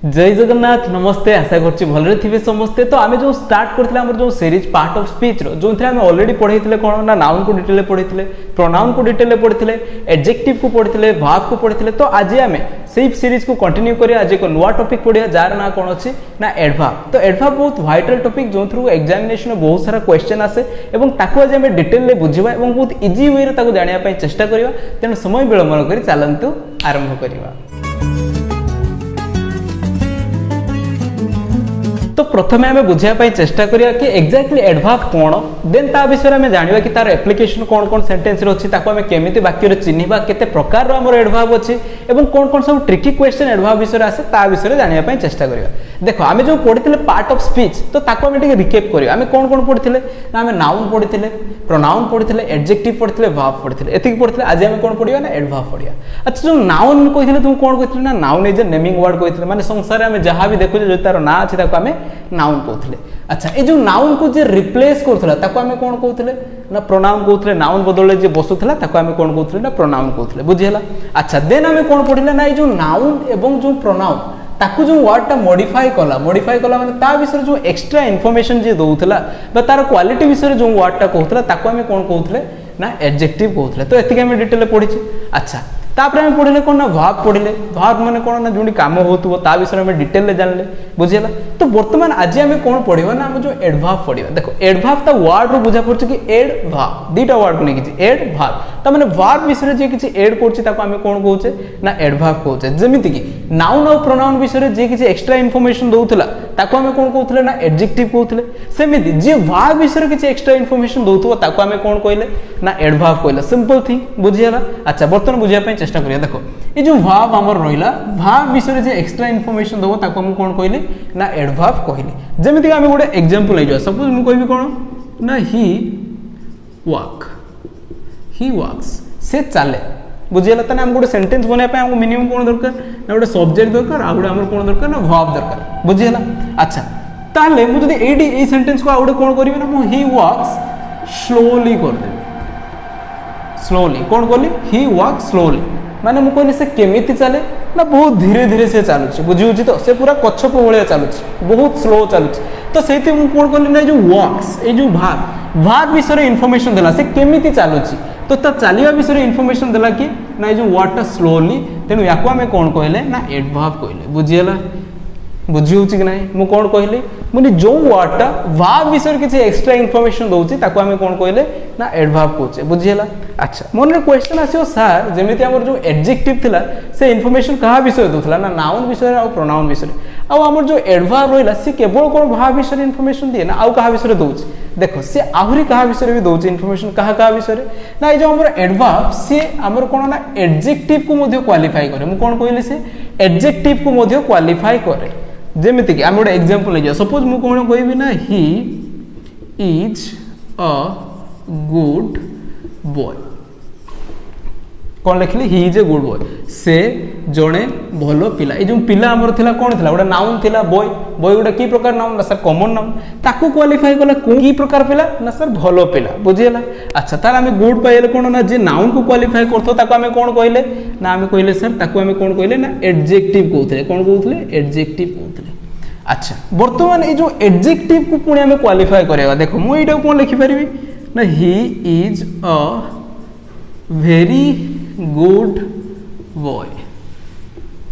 जय जगन्नाथ नमस्ते आशा करछि भलरे थिबे समस्ते। तो आमे जो स्टार्ट करथिले हमर जो सीरीज पार्ट ऑफ स्पीच रो जो आमे ऑलरेडी पढैथिले कोन ना नाउन को डिटेल पढैथिले, प्रोनाउन को डिटेल पढैथिले, एडजेक्टिव को पढैथिले, वर्ब को पढैथिले। तो आज आमे सेही सीरीज को कंटिन्यू करिया। आज एक नुवा टॉपिक पढिया जार ना कोन अछि ना एडवर्ब। तो एडवर्ब बहुत वाइटल टॉपिक जो थ्रू एग्जामिनेशन में बहुत सारा क्वेश्चन आसे एवं ताको आज आमे डिटेल ले बुझिबा एवं बहुत इजी वे रे ताको जानिया पय चेष्टा करिवा। तेनु समय विलंब न करी चलंतु आरंभ करिवा। तो प्रथमे आमे बुझिया पय चेष्टा करिया कि एक्जेक्टली एडवर्ब कोन, देन ता विषय रे आमे जानिबा कि तार एप्लीकेशन कोन कोन सेंटेंस रे अछि, ताको आमे केमिति वाक्य रे चिन्हिबा, केते प्रकार रो हमर एडवर्ब अछि एवं कोन कोन सब ट्रिकी क्वेश्चन एडवर्ब विषय रे आसे ता विषय रे जानिबा पय चेष्टा करिया। देखो आमे जो पढिथिले पार्ट ऑफ स्पीच, तो ताको आमे टिके रिकैप करिया। आमे कोन कोन पढिथिले ना आमे नाउन पढिथिले, प्रोनाउन पढिथिले, एडजेक्टिव पढिथिले, वर्ब पढिथिले। एतिक पढिथिले। आज आमे कोन पढिया ना एडवर्ब पढिया। अच्छा जो नाउन कहिथिले तुम कोन कहिथिले ना noun is a naming word कहिथिले, माने संसार रे आमे जहां भी देखु जे तार ना अछि ताको आमे नाउन कहथिले। अच्छा ए जो नाउन को जे रिप्लेस करथला ताको आमे कोन कहथिले ना प्रोनाउन कहथिले। नाउन बदले जे बसुथला ताको आमे कोन कहथिले ना प्रोनाउन कहथिले। बुझियला। अच्छा देन आमे कोन पढिले ना ए जो नाउन एवं जो प्रोनाउन ताकू जो वर्ड टा मॉडिफाई कला माने ता विषय जो एक्स्ट्रा इन्फॉर्मेशन जे दउथला बा तार क्वालिटी विषय जो वर्ड टा कहथला ताको आमे कोन कहथले ना एडजेक्टिव कहथले। तो एतिके आमे डिटेल पढिछि। अच्छा तापर आमे पढिले कोन ना वर्ब पढिले। वर्ब माने कोन ना जोंडी काम होतुबो ता विषय में डिटेल ले जानले। बुझियला। तो वर्तमान आज आमे कोन पढिबा ना हम जो एडवर्ब पढिबा। देखो एडवर्ब ता वर्ड रो बुझा पड़छ कि एडवर्ब दीटा वर्ड को नै कि एडवर्ब त माने वर्ब विषय जे किछि ऐड करछि ताको आमे कोन कहउछे ना एडवर्ब कहउछे। जेमिति कि नाउन और प्रोनाउन विषय जे किछि एक्स्ट्रा इन्फॉर्मेशन दउथला ताको आमे कोन कहउथले ना एडजेक्टिव कहउथले। सेमिति जे वर्ब विषय किछि एक्स्ट्रा इन्फॉर्मेशन दउथबो ताको आमे कोन कहले ना एडवर्ब कहले। Simple thing. बुझियला। अच्छा वर्तमान बुझिया पय चेष्टा करिया। देखो ये जो वर्ब हमर रहिला वर्ब विषय जे एक्स्ट्रा इन्फॉर्मेशन दबो ताको हम कोन कहले ना एडवर्ब कहले। जेमिति कि हम गोटे एग्जांपल ले जा। सपोज मु कहबी कोन ना ही वॉक्स से चले। बुझियला। तने हम गोटे सेंटेंस बने पे हमको मिनिमम कोन दरकार ना गोटे सब्जेक्ट दरकार आ गोटे हमर कोन दरकार ना वर्ब दरकार। बुझियला। अच्छा ताले मु जदी एडी ए सेंटेंस को आ गोटे कोन करबी ना मु ही वॉक्स स्लोली कर देबी। स्लोली कोन कहली ही वॉक्स स्लोली माने मु कहली से केमिति चले ना बहुत धीरे धीरे से चालुची। बुझिउची तो से पूरा कच्छप भलिया चालुची, बहुत स्लो चालुची। तो सेति मु कोन कहली ना जो वॉक्स ए जो वर्ब विषय इन्फॉर्मेशन देला से केमिति चालुची। तो ता चालिया विषय इन्फॉर्मेशन देला कि ना जो वर्ड ता स्लोली, तेनु याको हमें कोन कहले ना एडवर्ब कहले। बुझियला। बुझिउची कि नाही मु कोन कहली मुनि जो वर्ड ता वर्ब विषय किछि एक्स्ट्रा इन्फॉर्मेशन दउची ताको हमें कोन कहले ना एडवर्ब कहचे। बुझियला। अच्छा मन रे क्वेश्चन आसीओ सर जेमिति हमर जो एडजेक्टिव थिला से इन्फॉर्मेशन कहा विषय दउथला ना नाउन विषय और प्रोनाउन विषय आ हमर जो एडवर्ब रहिला से केवल कोन वर्ब विषय इन्फॉर्मेशन दिए ना आउ कहा विषय दउची। देखो से आहुरी कहा विषय भी दउची इन्फॉर्मेशन कहा विषय ना ए जो हमर एडवर्ब से हमर कोन ना एडजेक्टिव को मध्ये क्वालिफाई करे। मु कोन कहले से एडजेक्टिव को मध्ये क्वालिफाई करे। जेमिति कि हम गोटे एग्जांपल ले जा। सपोज मु कोन कहबी ना he is a good boy. कौन लिखली he is a good boy से जड़े भलो पिला। ए जो पिला हमर थिला कोन थिला गोटे नाउन थिला बॉय। बॉय गोटे की प्रकार नाउन ना सर कॉमन नाउन ताकू क्वालिफाई कला की प्रकार पिला ना सर भलो पिला। बुझियला। अच्छा तार हमें गुड पाइले कोन ना जे नाउन को क्वालिफाई करथो ताको हमें कोन कहले ना हमें कहले सर ताको हमें कोन कहले ना एडजेक्टिव कहथले। कोन कहथले एडजेक्टिव कहथले। अच्छा वर्तमान ए जो एडजेक्टिव को पुणी हमें क्वालिफाई करेगा। देखो मु एटा कोन लिखि परिबी ना he is a very good boy.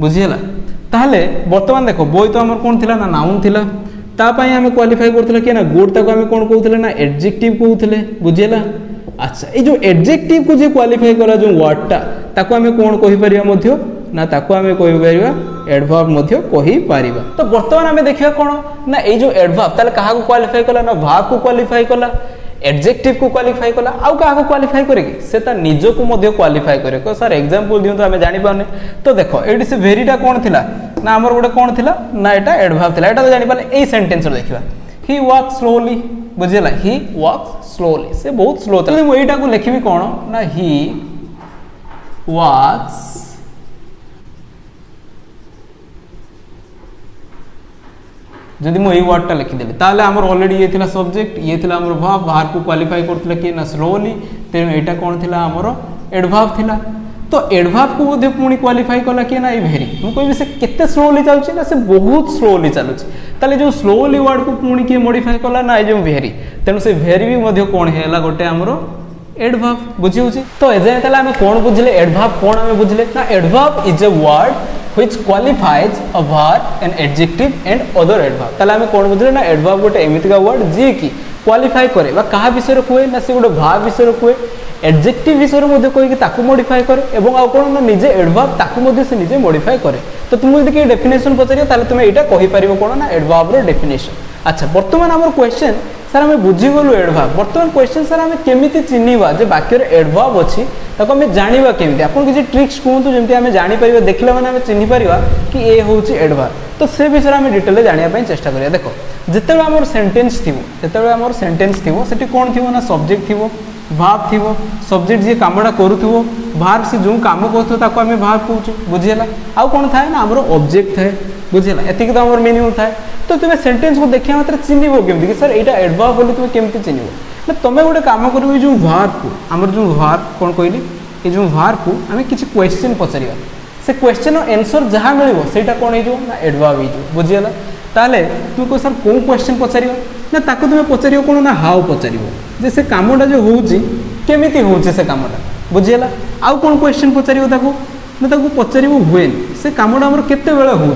बुझियला। ताहले वर्तमान देखो बॉय तो हमर कोन थिला ना नाउन थिला ता पई हमें क्वालिफाई करथले कि ना गुड ताको हमें कोन कहथले ना एडजेक्टिव कहथले। बुझियला। अच्छा ए जो एडजेक्टिव को जे क्वालिफाई कला जो वर्ड टा ताको हमें कोन कहि परिया मध्य ना ताको हमें कहि परिया एडवर्ब मध्य कहि परिबा। तो वर्तमान हमें देखिया कोन ना ए जो एडवर्ब ताले कहा को क्वालिफाई कला ना वर्ब को क्वालिफाई कला, एडजेक्टिव को क्वालिफाई कला आउ कहा को क्वालिफाई करे कि से ता निज को मध्ये क्वालिफाई करे। को सर एग्जांपल दियो तो हमें जानि पाउने। तो देखो एडी से वेरीटा कोन थिला ना हमर गोटे कोन थिला ना एटा एडवर्ब थिला। एटा तो जानि पाले ए सेंटेंस रो देखिबा ही वॉक्स स्लोली। बुझियला। ही वॉक्स स्लोली से बहुत स्लो था। मु एटा को लिखिबी कोन ना ही वॉक्स जदि मु वर्ड टा लिखिदेली ताले हमर ऑलरेडी ये थिला सब्जेक्ट ये थिला हमर वर्ब को क्वालिफाई करथले कि ना स्लोली तेनु एटा कोन थिला हमर एडवर्ब थिला। तो एडभार्ब को बोधे पुणी क्वालिफाई कला किए ना ये भेरी मुझे कहबी से केते स्लोली चलुची ना से बहुत स्लोली चलुची ताले जो स्लोली वर्ड को पुणी किए मॉडिफाई कला ना ये जो भेरी तेणु से भेरी भी मध्य कौन है गोटे आमर एडभार्ब बुझी होची तो एजाए ताले आमे कोन बुझले एडभार्ब कोन आमे बुझले ना adverb is a word which qualifies a verb and adjective and other adverb ताले आमे कोन बुझले ना एडभार्ब गोटे एमितिका वर्ड जे की क्वालिफाई करे बा कहा विषय रे कोए ना से गोटे भाव विषय रे कोए एडजेक्टिव विषय रे मध्ये कोई कि ताकू मॉडिफाई करे एवं आ कोन ना निजे एडभार्ब ताकू मध्ये से निजे मॉडिफाई करे तो तुम यदि के डेफिनेशन पचारियो ताले तुमे एटा कहि परिबो कोन ना एडभार्ब रो डेफिनेशन अच्छा वर्तमान हमर क्वेश्चन सर आम बुझीगलु एडभार्ब बर्तमान क्वेश्चन सर आम केमी चिन्हवा जे वाक्य एडभार्ब अच्छी ताको आम जाना केमी आप किसी ट्रिक्स कहतु जमी आम जापर देखला मैंने आम चिन्ह पार कि ए हूँ एडभार्ब तो से विषय आम डिटेल जानापी चेष्टा करिया देखो जिते आम सेन्टेन्स थी जो आम सेन्टेन्स थी से कौन थी ना सब्जेक्ट थी भार्ब थी सब्जेक्ट जी कामटा करूँ भार्ब से जो कम करूँ आम भार्ब कहूँ बुझीगला आउ कौन थाए ना आम ऑब्जेक्ट थाए बुझीगला एति तो आम मिनिमम थाए तो तुम्हें सेंटेंस को देखा मात्र चिन्ह केमती कि सर यहाँ एडभार्ब बोली तुम्हें केमती चिन्ह ना तुम्हें गोटे कम कर जो भार्ब को आम जो भार्ब कौन कहली ये जो भार्ब को आम किसी क्वेश्चन पचार से क्वेश्चन आंसर जहाँ मिले सेटा कौन हो ना एडभार्ब हो बुझीगला ताले तुम कह सर कौ क्वेश्चन पचार ना ताको तुम्हें पचार कौन ना हाउ पचार जे से कामटा जो होमिति होचे से कामटा बुझीगला आउ कौन क्वेश्चन पचार ना पचार हुए से कामटा आम केते बेले हो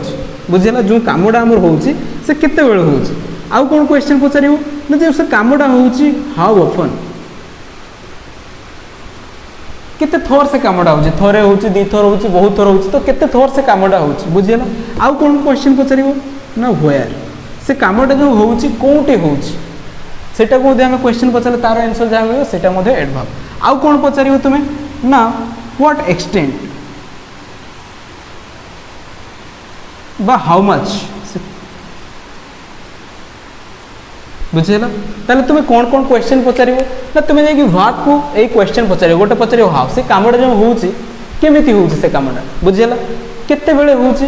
बुझीगला जो कामटा आमर होची से केते बेले होची आउ कौन क्वेश्चन पचार ना जो से कामटा होची हाउ ऑफन केते थोर से कामटा होची थोरे होची दी थोर होची बहुत थोर होची तो केते थोर से कामटा होची बुझीगला आउ कौन क्वेश्चन पचार ना व्हेयर से कामटा जो होची कोउटी होची सेटा को आम क्वेश्चन पचारे तार आंसर जहाँ मिले सेटा मध्ये एडभार्ब आउ कौन पचार तुम्हें ना व्हाट एक्सटेंट बा हाउ मच बुझेगा ताले तुम्हें कौन कौन क्वेश्चन पचार ना तुम्हें जाकि व्हाट को एक क्वेश्चन पचार गोटे पचार हाउ से कामटा जो होची केमिति होची से कामटा बुझेगा केते बेले होची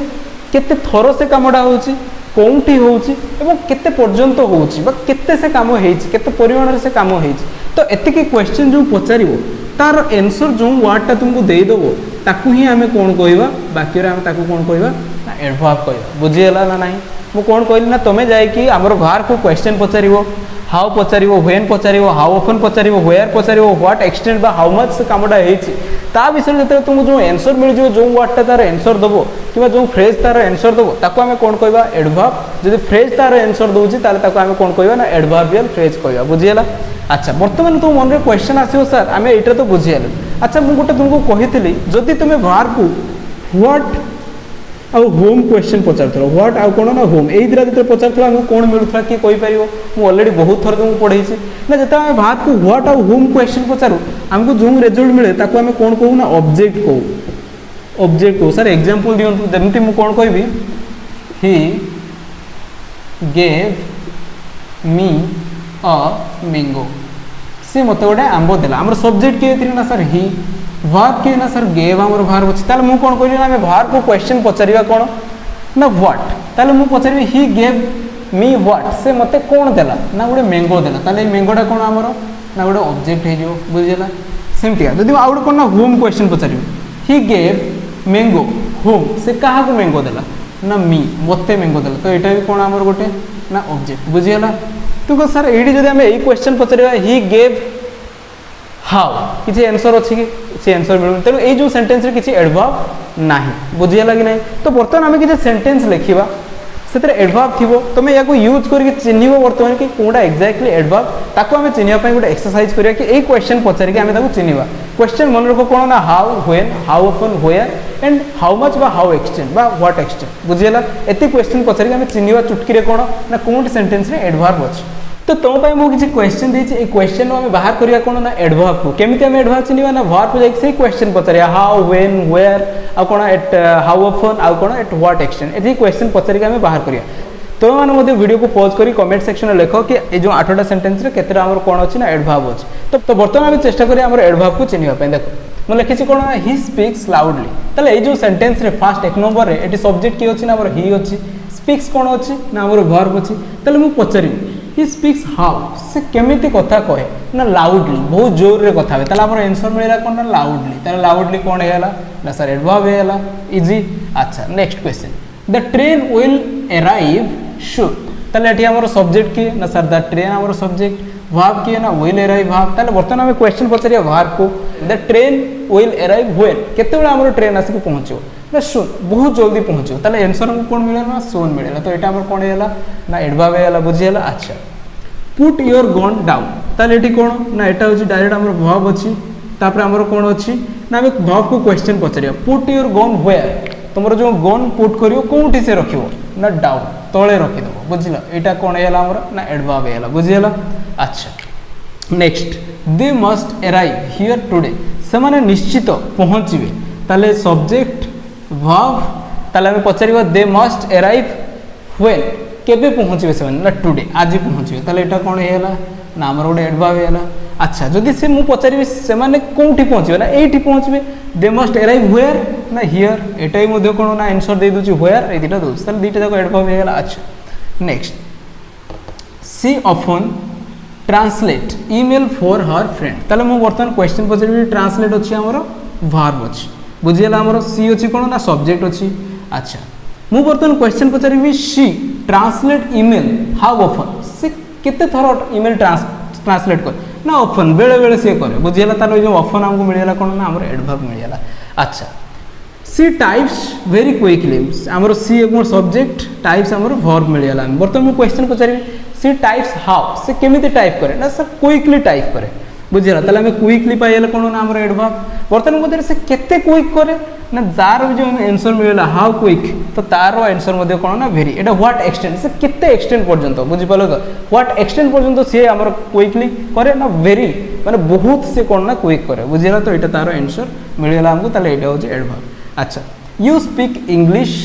केते थोर से कामटा होची कौटी होची एवं केते पर्यंत होची बा केते से काम हेची केते परिमाण रे से काम हेची तो एतिकी क्वेश्चन जो पचारिबो तार आंसर जो वर्डटा तुमको दे देबो ताकू ही आमे कोन कहबा बाकी रे आमे ताकू कोन कहबा ना एडभार्ब कहबा बुझियला ना नाही मु कोन कहली ना तमे जाय कि हमर भार को क्वेश्चन पचारिबो हाउ पचारिबो व्हेन पचारिबो हाउ ऑफन पचारिबो वेयर पचारिबो व्हाट एक्सटेंट बा हाउ मच से कामटा हेची ता विषय जते तुमको जो आंसर मिल जो जो वर्डटा तार आंसर दबो किबा जो फ्रेज तार आंसर दबो ताको आमे कोन कहबा एडभार्ब जदि फ्रेज तार आंसर दोची ताले ताको आमे कोन कहबा ना एडभार्बियल फ्रेज कहबा बुझियला अच्छा बर्तमान तुम मन रे क्वेश्चन आसीओ सर आमे एटा तो बुझियले अच्छा मु गोटे तुमको कहितली जदि तुमे भार को व्हाट आउ होम क्वेश्चन पचार व्हाट आउ कौन ना होम यही दिला जो पचार आमको कौन मिलूला किए कहीपर मुझे अलरेडी बहुत थर तुमको पढ़े ना जो आम भात को व्हाट आउ होम क्वेश्चन पचारू आमको जो रिजल्ट मिले ताको आम कौन कहू ना ऑब्जेक्ट कहू ऑब्जेक्ट कहू सर एग्जांपल दियंतु जमती मु कौन कहबी he gave me a mango सी मत गोटे आंब देला आमर सब्जेक्ट किए थी ना सर ही भार्ब किए ना सर गेव आमर भार्ब अच्छी ताले मु कौन कहली ना भार्ब को क्वेश्चन पचारिबा कौन ना व्हाट ताले मु पचारिबी ही गेव मी व्हाट से मते कौन देला ना गोटे मैंगो देला ताले मैंगोटा कौन आमर ना गोटे ऑब्जेक्ट हो बुझीगला सेमतिया जदि आउ गोटे कौन ना होम क्वेश्चन पचारिबी ही गेव मैंगो होम से क्या को मैंगो देला ना मी मते मैंगो देला तो यहाँ भी कौन आमर गोटे ना ऑब्जेक्ट बुझीगला तो सर ये जब आम यही question Pachar he gave how किसी आंसर अच्छी कि सी आंसर मिलूनी तेणु ये जो सेंटेंस रे किसी एडभार्ब नाही बुझीगला कि नहीं तो बर्तमान आम किसी सेंटेंस लिखा से एडभार्ब थी तुम या यूज करके चिन्ह बर्तमान कि कौटा एक्जाक्टली एडभार्ब ताको आम चिन्हवाई गोटे एक्सरसाइज करिया कि ए क्वेश्चन पचारिक आम ताको चिन्हवा क्वेश्चन मन रख कौन ना how when how often where and how much बा हाउ एक्सटेंड बा व्हाट एक्सटेंड बुझीगला एति क्वेश्चन पचारिक आम चिन्हवा चुटकी कौन ना कौन सेंटेंस रे एडभार्ब अच्छी तो तुम मुझे क्वेश्चन देती क्वेश्चन आम बाहर करवा कौन ना एडभार्ब को केमी आम एडभार्ब चिन्हवा ना भार्ब को जाकि क्वेश्चन पचार हाउ व्हेन वेयर आ कौन एट हाउ ऑफन आ कौन एट व्हाट एक्सटेंड ये क्वेश्चन पचारिक आम बाहर करिया तुम मैंने वीडियो को पॉज करी कमेंट सेक्शन में लिख कि ये जो 8टा सेंटेंस रे केतेटा हमर कौन अच्छी ना एडभार्ब अच्छी तो बर्तमान आम चेष्टा करिया हमर एडभार्ब को चिन्हवा देखो मैं लिखी कौन ही स्पीक्स लाउडली ताले ये जो सेंटेंस रे फर्स्ट एक नंबर रे एटी सब्जेक्ट किए अच्छी ना हमर ही अच्छी स्पीक्स कौन अच्छी ना हमर वर्ब अच्छी ताले मु पचारि हि स्पीक्स हाउ से केमिति कथा कहे ना लाउडली बहुत जोर रे कथा ताले हमर आंसर मिलेला कोन ना लाउडली ताले लाउडली कोन हेला ना सर एडवर्ब हेला इजी। अच्छा next question the train will arrive शूर ताले एठी हमर सब्जेक्ट की ना सर द ट्रेन हमर सब्जेक्ट वर्ब की ना विल अराइव वर्ब ताले बर्तमान हम क्वेश्चन पचरिया वर्ब को the train will arrive when केते बेला हमर ट्रेन आसी पहुंचो ना सुन बहुत जल्दी पहुंचो ताले आंसर हमको कोन मिलेला ना सोन मिलेला तो एटा हमर कोन हेला ना एडवर्ब हेला बुझियला। अच्छा पुट योर गन डाउन ताले एठी कोन ना एटा होची डायरेक्ट हमर वर्ब अछि तापर हमर कोन अछि ना हम वर्ब को क्वेश्चन पचरिया पुट योर गन वेयर तुमरो जो गन पुट करियो कोठी से रखियो ना डाउन तळे रखि दबो बुझिला एटा कोन हेला हमर ना एडवर्ब हेला बुझियला। अच्छा next they must arrive here today से माने निश्चित पहुंचबे ताले सब्जेक्ट वर्ब ताले हम पचरिबा दे मस्ट अराइव व्हेन केबे पहुंचबे से माने ना टुडे आज पहुंचबे ताले एटा कोन हेला ना हमर गोटे एडवर्ब हेला। अच्छा जदि से मु पचारिबे से माने कोठी पहुंचबे ना एठी पहुंचबे दे मस्ट अराइव वेयर ना हियर एटाई मध्ये कोन ना आंसर दे दोची वेयर ए दिटा दोस ताले दिटा जाको एडवर्ब हेला। अच्छा नेक्स्ट सी often translate email for her friend ताले मु वर्तमान क्वेश्चन पचारिबे ट्रांसलेट अछि हमर वर्ब अछि बुझियला हमर सी अछि कोन ना सब्जेक्ट अछि। अच्छा मु वर्तमान क्वेश्चन पचारिबे she translate email how often से केते थर ईमेल ट्रांसलेट कर ना ऑफन बेले बेले से करे बुझियला तार जो ऑफन हमको मिलेला कोन ना हमर एडवर्ब मिलेला। अच्छा सी टाइप्स वेरी क्विकली हमर सी एक सब्जेक्ट टाइप्स हमर वर्ब मिलेला वर्तमान मु क्वेश्चन पचारिबे सी टाइप्स हाउ से केमिति टाइप करे ना सर क्विकली टाइप करे बुझियला ताले हम क्विकली पाइला कोन ना हमर एडवर्ब वर्तमान मध्ये से केते क्विक करे ना जार जो आंसर मिलेला हाउ क्विक तो तार आंसर मध्ये कोन ना वेरी एटा व्हाट एक्सटेंड से केते एक्सटेंड पर्यंत बुझि पालो तो व्हाट एक्सटेंड पर्यंत से हमर क्विकली करे ना वेरी माने बहुत से कोन ना क्विक करे बुझियला तो एटा तार आंसर मिलेला हमको ताले एटा होजे एडवर्ब। अच्छा यू स्पीक इंग्लिश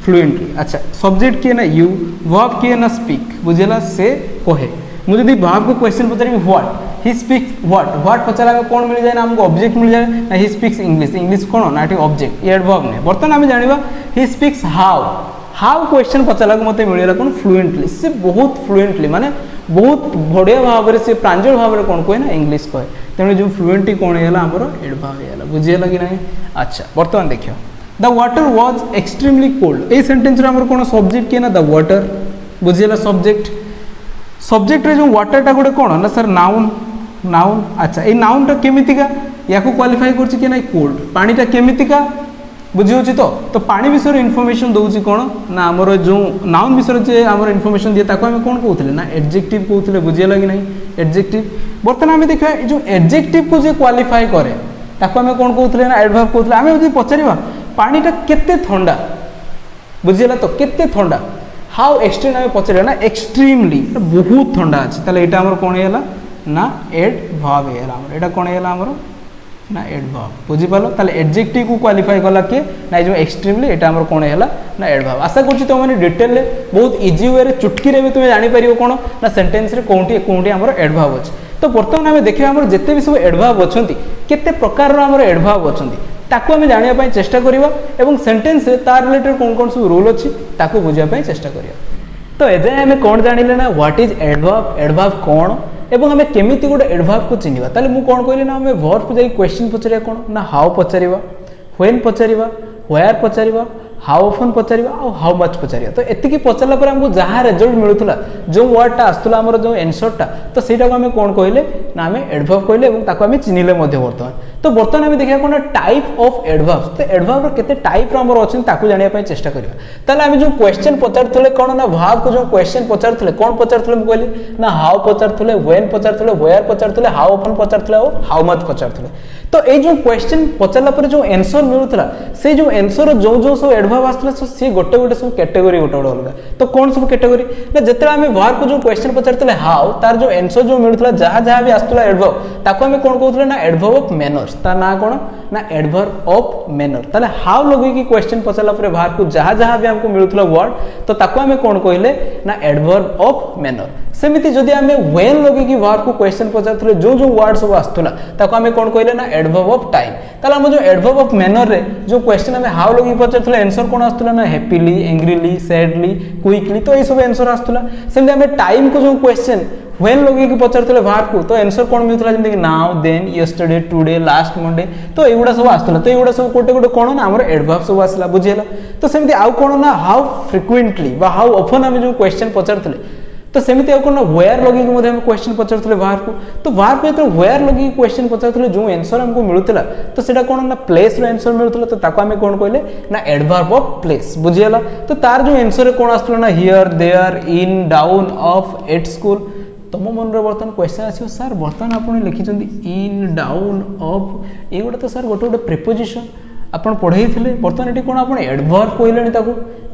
फ्लुएंटली अच्छा सब्जेक्ट के ना यू वर्ब के ना स्पीक बुझियला से कहे मु जदी वर्ब को क्वेश्चन पचारि व्हाट ही स्पीक्स व्हाट पचारा में कौन मिल जाए ना हमको ऑब्जेक्ट मिल जाए ना ही स्पीक्स इंग्लिश कौन ना ऑब्जेक्ट ये एडवर्ब ने बर्तमान आम जानिबा ही स्पीक्स हाउ क्वेश्चन पचारा को मते मिलेला कोन फ्लुएंटली से बहुत फ्लुएंटली माने बहुत बढ़िया भाव रे से प्रांजल भाव रे कोन कोइ ना इंग्लिश कहे तेने जो फ्लुएंटली कोन हेला हमरो एडवर्ब हेला बुझियला कि नहीं। अच्छा बर्तमान देखियो the water was extremely cold a sentence रे हमर कोन सब्जेक्ट के ना द वाटर बुझियला सब्जेक्ट रे जो वाटर टा गोटे कोन ना सर नाउन। अच्छा ये नाउन टा केमितिका या को क्वालिफाई करछि कि नहीं कोल्ड पानी टा केमितिका बुझी होछि तो पानी विषय इनफॉरमेशन दउछि कोन ना हमर जो नाउन विषय जे हमर इनफॉरमेशन दिए ताको हम कोन कहउतले ना एडजेक्टिव कहउतले बुझियला कि नहीं एडजेक्टिव बर्तमान हम देखिबा जो एडजेक्टिव को जे क्वालिफाई करे ताको हम कोन कहउतले ना एडवर्ब कहउतले हम जदी पचारिबा पानी टा केते ठंडा बुझियला तो केते ठंडा हाउ एक्सट्रीम हम पचारिबा ना एक्सट्रीमली बहुत ठंडा अछि ताले एटा हमर कोन हेला ना एडवर्ब हेला हमर एटा कोन हेला हमर ना एडवर्ब बुझी पालो ताले एडजेक्टिव को क्वालिफाई कला के ना जो एक्सट्रीमली एटा हमर कोन हेला ना एडवर्ब। आशा करछि तो माने डिटेल रे बहुत इजी वे रे चुटकी रे भी तुमे जानि परियो कोन ना सेंटेंस रे कोंटी हमर एडवर्ब अछि। तो वर्तमान हम देखिबा हमर जते भी सब एडवर्ब अछंती केते प्रकार रो हमर एडवर्ब अछंती ताको हम जानिया पय चेष्टा करिवा एवं सेंटेंस रे तार रिलेटेड कोन सब रूल अछि ताको बुझिया पय चेष्टा करिया। तो एजे हम कोन जानिले ना व्हाट इज एडवर्ब कोन एवं हमें केमिति गोटे एडवर्ब को चिन्हिबा ताले मु कोन कहली ना हमें वर्ब को जाई क्वेश्चन पचरिया कोन ना हाउ पचरिबा व्हेन पचरिबा वेयर पचरिबा हाउ ऑफन पचरिबा और हाउ मच पचरिबा। तो एतिकी पचरला पर हमको जहाँ रिजल्ट मिलुतला जो वर्ड टा आस्तुला हमर जो आंसर टा तो सेटा को हमें कोन कहले ना हमें एडवर्ब कहले एवं ताको हमें चिन्हिले मध्ये वर्तमान। तो वर्तमान हमें देखिया कोन टाइप ऑफ एडवर्ब तो एडवर्ब रो केते टाइप रो हमर अछि ताको जानिया पय चेष्टा करिया। ताले हमें जो क्वेश्चन पचरथले कोन ना वर्ब को जो क्वेश्चन पचरथले कोन पचरथले हम कहली ना हाउ पचरथले व्हेन पचरथले वेयर पचरथले हाउ ऑफन पचरथले और हाउ मच पचरथले। तो ए जो क्वेश्चन पचरला पर जो आंसर मिलुतला से जो आंसर जो जो सब एडवर्ब आस्तला से गोटे गोटे सब कैटेगरी गोटे गोटे अलग। तो कौन सब कैटेगरी ना जते हमें वर्ब को जो क्वेश्चन पचरथले हाउ तार जो आंसर जो मिलुतला जहां जहां भी आस्तला एडवर्ब ताको हमें कोन कहउतले ना एडवर्ब ऑफ मैनर्स मैनर्स तार ना कौन ना एडवर्ब ऑफ मैनर ताले हाउ लगे क्वेश्चन पचारा पर बाहर को जहाँ जहाँ भी हमको मिलूला वर्ड तो ताको आमे कौन कहले ना एडवर्ब ऑफ मैनर सेमिति जदि आमे व्हेन लगे बाहर को क्वेश्चन पचार जो जो वर्ड सब आसुला ताको आमे कौन कहले ना एडवर्ब ऑफ टाइम ताले हम जो एडवर्ब ऑफ मैनर रे जो क्वेश्चन आमे हाउ लगे पचार आंसर कौन आसुला ना हैप्पीली एंग्रीली सैडली क्विकली तो ये सब आंसर आसुला सेमिति आमे टाइम को जो क्वेश्चन व्हेन लगे पचार बाहर को तो आंसर कौन मिलता जमी कि now then yesterday today last Monday तो युवा सब आसला तो युवा सब गोटे गोटे कौन ना आम एडवर्ब सब आसला बुझीगला तो सेमती आउ कौन ना हाउ फ्रिक्वेंटली हाउ ऑफन आम जो क्वेश्चन पचार तो सेमती कौन ना वेयर लगे क्वेश्चन पचार बाहर को तो बाहर को जो वेयर लगे क्वेश्चन पचार जो आंसर हमको मिलूला तो सेटा कौन ना प्लेस रो आंसर मिलूला तो ताको आमे कौन कहले ना एडवर्ब ऑफ प्लेस बुझीगला तो तार जो आंसर कौन आसला ना here there in down off at school तुम मन बर्तमान क्वेश्चन आसो सर बर्तमान आप लिखिं इन डाउन ऑफ ये गोटे तो सर गोटे गोटे प्रिपोजिशन आपन पढ़े बर्तमान ये कौन आप एडवर्ब कहले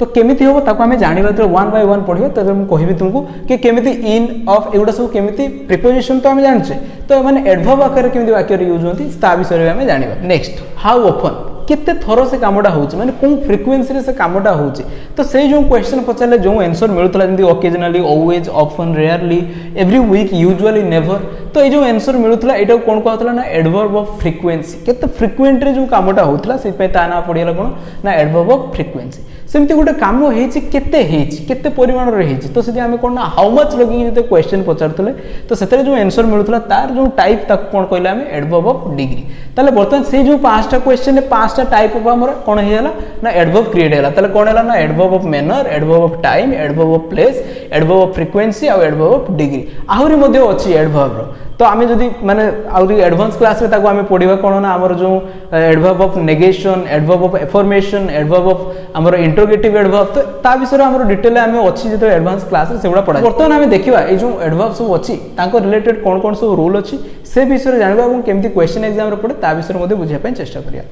तो केमी हम ताको आमे जानिबा तो वन बाय वन पढ़ियो तो मैं कहबी तुमको कि केमिति इन ऑफ एगुडा सब केमिति प्रिपोजिशन तो आमे जानछे तो माने एडवर्ब आकार केमिति वाक्य यूज होती ता विषय में आमे जानिबा नेक्स्ट हाउ ऑफन केते थरो से कामटा होउची माने कोन फ्रीक्वेंसी रे से कामटा होउची तो से जो क्वेश्चन पचारले जो आंसर मिलुतला जंदी occasionally always often rarely every week usually never तो ये जो आंसर मिलुतला एटा कोन कहतला ना एडवर्ब ऑफ फ्रीक्वेंसी केते फ्रीक्वेंट रे जो कामटा होउतला से पे ता ना पडियला कोन ना एडवर्ब ऑफ फ्रीक्वेंसी सेमती गोटे काम हेची केते परिमाण रे हेची तो सेति आमे कोन ना हाउ मच लगी जते क्वेश्चन पचारतले तो सेतरे जो आंसर मिलुतला तार जो टाइप तक कोन कहले आमे एडवर्ब ऑफ डिग्री ताले बर्तमान से जो पांचटा क्वेश्चन ने पांचटा टाइप ऑफ हमर कोन हेला ना एडवर्ब क्रिएट हेला ताले कोन हेला ना adverb of manner adverb of time adverb of place adverb of frequency और एडवर्ब ऑफ डिग्री आहुरी मध्ये अछि एडवर्ब रो तो आमे जदी माने आउरी एडवांस क्लास रे ताको आमे पढिबा कोन ना हमर जो adverb of negation adverb of affirmation adverb of हमर इंटरोगेटिव एडवर्ब तो ता विषय हमर डिटेल आमे अछि जेतो एडवांस क्लास रे सेगुडा पढा बर्तमान आमे देखिबा ए जो एडवर्ब सब अछि ताको रिलेटेड कोन कोन सब रूल अछि से विषय जानबा এবং केमती क्वेश्चन एग्जाम रे पडे ता विषय मध्ये बुझिया पय चेष्टा करिया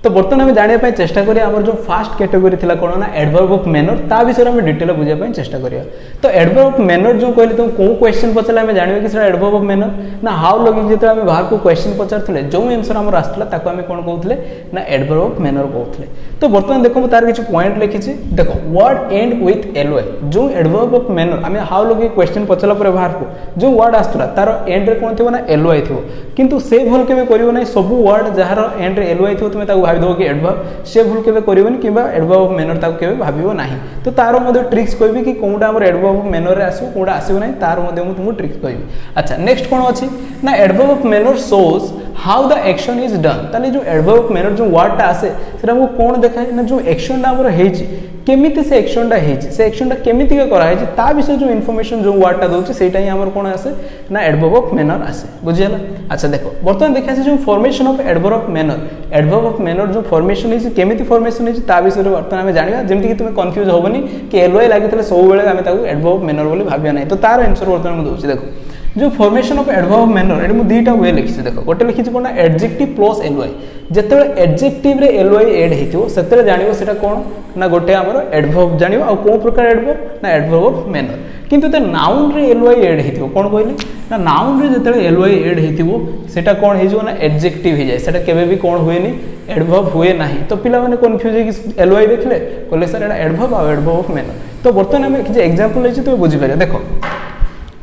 तो बर्तमान आम जाना चेष्टा करिया हमर जो फास्ट कैटेगरी थिला कोन ना एडवर्ब ऑफ मैनर ता विषय में डिटेल बुझिया पय चेष्टा करिया तो एडवर्ब ऑफ मैनर जो कहले तुम को क्वेश्चन पचला हम जानिबे कि सेटा एडवर्ब ऑफ मैनर ना हाउ लगे जेते हम बाहर को क्वेश्चन पचारथले जो आंसर हमर आस्तला ताको हम कोन कहउथले ना एडवर्ब ऑफ मैनर कहउथले तो बर्तमान देखो तार किछ पॉइंट लिखिछि देखो वर्ड एंड विथ एलओ जो एडवर्ब ऑफ मैनर हम हाउ लगे क्वेश्चन पचला पर बाहर को जो वर्ड आस्तला तार एंड रे कोन थिबो ना एलओ थिबो किंतु से भूल केबे करिवो नै सब वर्ड जहार एंड रे एलओ थिबो तुमे ताको भाबी दो कि एडवर्ब से भूल केबे करिवोनी किबा एडवर्ब ऑफ मैनर ताको केबे भाबिबो नाही तो तारो मध्ये ट्रिक्स कहबी कि कोनटा हमर एडवर्ब ऑफ मैनर रे आसो कोनटा आसीबो नाही तारो मध्ये मु तुमको ट्रिक्स कहबी अच्छा नेक्स्ट कोन अछि ना adverb of manner shows how the action is done ताले जो एडवर्ब ऑफ मैनर जो वर्ड टा आसे सेटा मु कोन देखाय ना जो एक्शन टा हमर हेछि केमिति से एक्शन टा हेछि से एक्शन टा केमिति के करा हेछि ता विषय जो इन्फॉर्मेशन जो वर्ड टा दोछि सेटा ही हमर कोन आसे ना एडवर्ब ऑफ मैनर आसे बुझियला अच्छा देखो बर्तमान देखा जो formation of adverb of manner जो फॉर्मेशन है केमिति फॉर्मेशन है ता विषय रे बर्तमान हम जानिबा जेमति कि तुमे कंफ्यूज होबनी कि एलओए लागितले सब बेले हम ताको एडवर्ब ऑफ मैनर बोली भाबिया नै तो तार आंसर बर्तमान हम दोछि देखो जो formation of adverb of manner एटा मु दीटा वे लिखि देखो गोटे लिखि कोन एडजेक्टिव प्लस एलओए जेते एडजेक्टिव रे एलओए ऐड हेतियो सेते जानिबो सेटा कोन ना गोटे हमर एडवर्ब जानिबो आ को प्रकार एडवर्ब ना एडवर्ब ऑफ मैनर किंतु ते नाउन रे एलओए ऐड हेतियो कोन कहले ना नाउन रे जेते एलओए ऐड हेतियो सेटा कोन हे जो ना एडजेक्टिव हे जाय सेटा केबे भी कोन होएनी एडवर्ब हुए नाही तो पिला माने कंफ्यूज है कि एलओए देखले कहले सर एटा एडवर्ब आ एडवर्ब ऑफ मैनर तो बर्तमान हम किछ एग्जांपल लेछि तो बुझि पारे देखो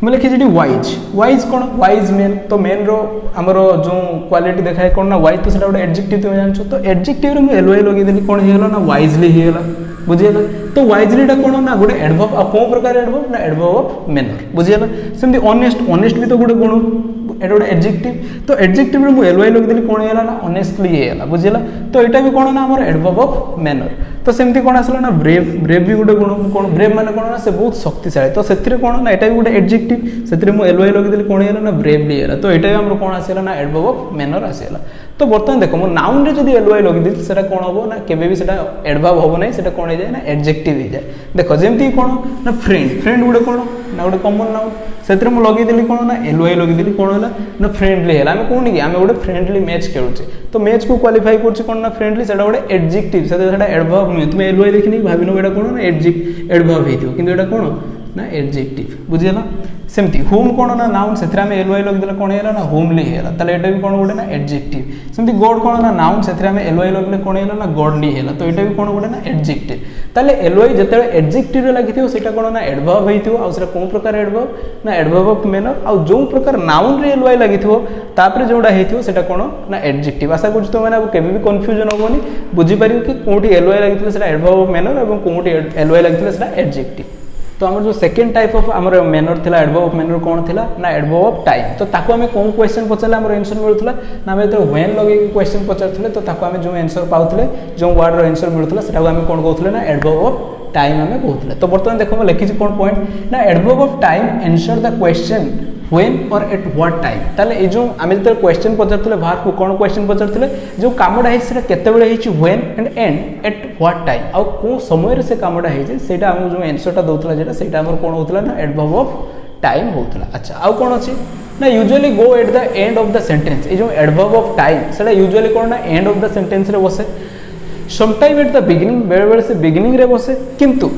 मैं लिखी जी वाइज कौन वाइज मेन तो मेन रो हमरो जो क्वालिटी देखाए कौन ना वाइज तो सेटा गोटे एडजेक्टिव तुम जानछो तो एडजेक्टिव रे मैं एलओए लगे देली कौन हेला ना वाइजली हेला बुझियला तो वाइजली टा कौन ना गोटे एडवर्ब आ को प्रकार एडवर्ब ना एडवर्ब ऑफ मैनर बुझियला सेमती ऑनेस्ट भी तो गोटे गुण एटा गोटे एडजेक्टिव तो एडजेक्टिव रे मैं एलओए लगे देली कौन हेला ना ऑनेस्टली हेला बुझियला तो एटा भी कौन ना हमर एडवर्ब ऑफ मैनर तो सेमती कौन आसला ना ब्रेव भी गोटे गुण कौन ब्रेव माने कौन ना से बहुत शक्तिशाली तो सेतिरे कौन ना एटा भी गोटे एडजेक्टिव सेतिरे मु एलओए लगे देली कौन हेला ना ब्रेवली हेला तो एटा भी हमर कौन आसेला ना एडवर्ब ऑफ मैनर आसेला तो बर्तमान देखो मो नाउन रे जदी एलओए लगे देली सेटा कौन होबो ना केबे भी सेटा एडवर्ब होबो नै सेटा कौन हे जाय ना एडजेक्टिव हे जाय देखो जेमती कौन ना फ्रेंड गोटे कौन ना गोटे कॉमन नाउन सेतिरे मु लगे देली कौन ना एलओए लगे देली कौन होला ना फ्रेंडली हेला हम कोन कि हम गोटे फ्रेंडली मैच खेलुचे तो मैच को क्वालिफाई करछि कौन ना फ्रेंडली सेटा गोटे एडजेक्टिव सेटा एडवर्ब नुहे तुम एलओए देखिनी भाबिनो एटा कौन ना एडवर्ब हेतियो किंतु एटा कौन ना एडजेक्टिव बुझीगला सेमती होम कौन ना नाउन से एलवाई लगे कौन है ना होमली है ताले एटा भी कौन गोटे ना एडजेक्टिव सेमती गॉड कौन ना नाउन से एलवाई लगे कौन है ना गॉडली है तो एटा भी कौन गोटे ना एडजेक्टिव ताले एलवाई जिते एडजेक्टिव लगी से कौन ना एडवर्ब होता कौन प्रकार एडवर्ब ना एडवर्ब ऑफ मैनर आ जो प्रकार नाउन रे एलवाई लगी तापर जोड़ा होता कौन ना एडजेक्टिव आशा कर तो मैंने केवे भी कन्फ्यूजन होनी बुझीपर कि कौटी एलवाई लगी एडवर्ब ऑफ मैनर और कौटी एलवाई लगी एडजेक्टिव तो आम जो सेकेंड टाइप ऑफ आम मैनर थी एडवर्ब ऑफ मैनर कौन थी ना एडवर्ब ऑफ टाइम तो ताको आम कौन क्वेश्चन पचारे आम आंसर मिलूला ना आम जो व्हेन लगे क्वेश्चन पचारे तो ताको आम जो आंसर पाते जो वर्ड आंसर मिलूला से आम कौन कहते ना एडवर्ब ऑफ टाइम आम कहते तो बर्तमान देखो मैं लिखी कौन पॉइंट ना adverb of time answer the question when और एट व्हाट टाइम ताले ए जो आम जो क्वेश्चन पचारे भार को कौन क्वेश्चन पचारे जो कामटा है केतबेले when and and at what time आउ को समय से कामटा है आम जो आंसरटा दौला जेटा आम कौन होता ना एडवर्ब ऑफ टाइम होता अच्छा आउ कौन अच्छी ना usually go at the end of the sentence ये जो एडवर्ब ऑफ टाइम से यूजुअली कौन ना एंड ऑफ द सेंटेंस रे बसे समटाइम एट द बिगिनिंग बेले बेले से बिगिनिंग रे बसे किंतु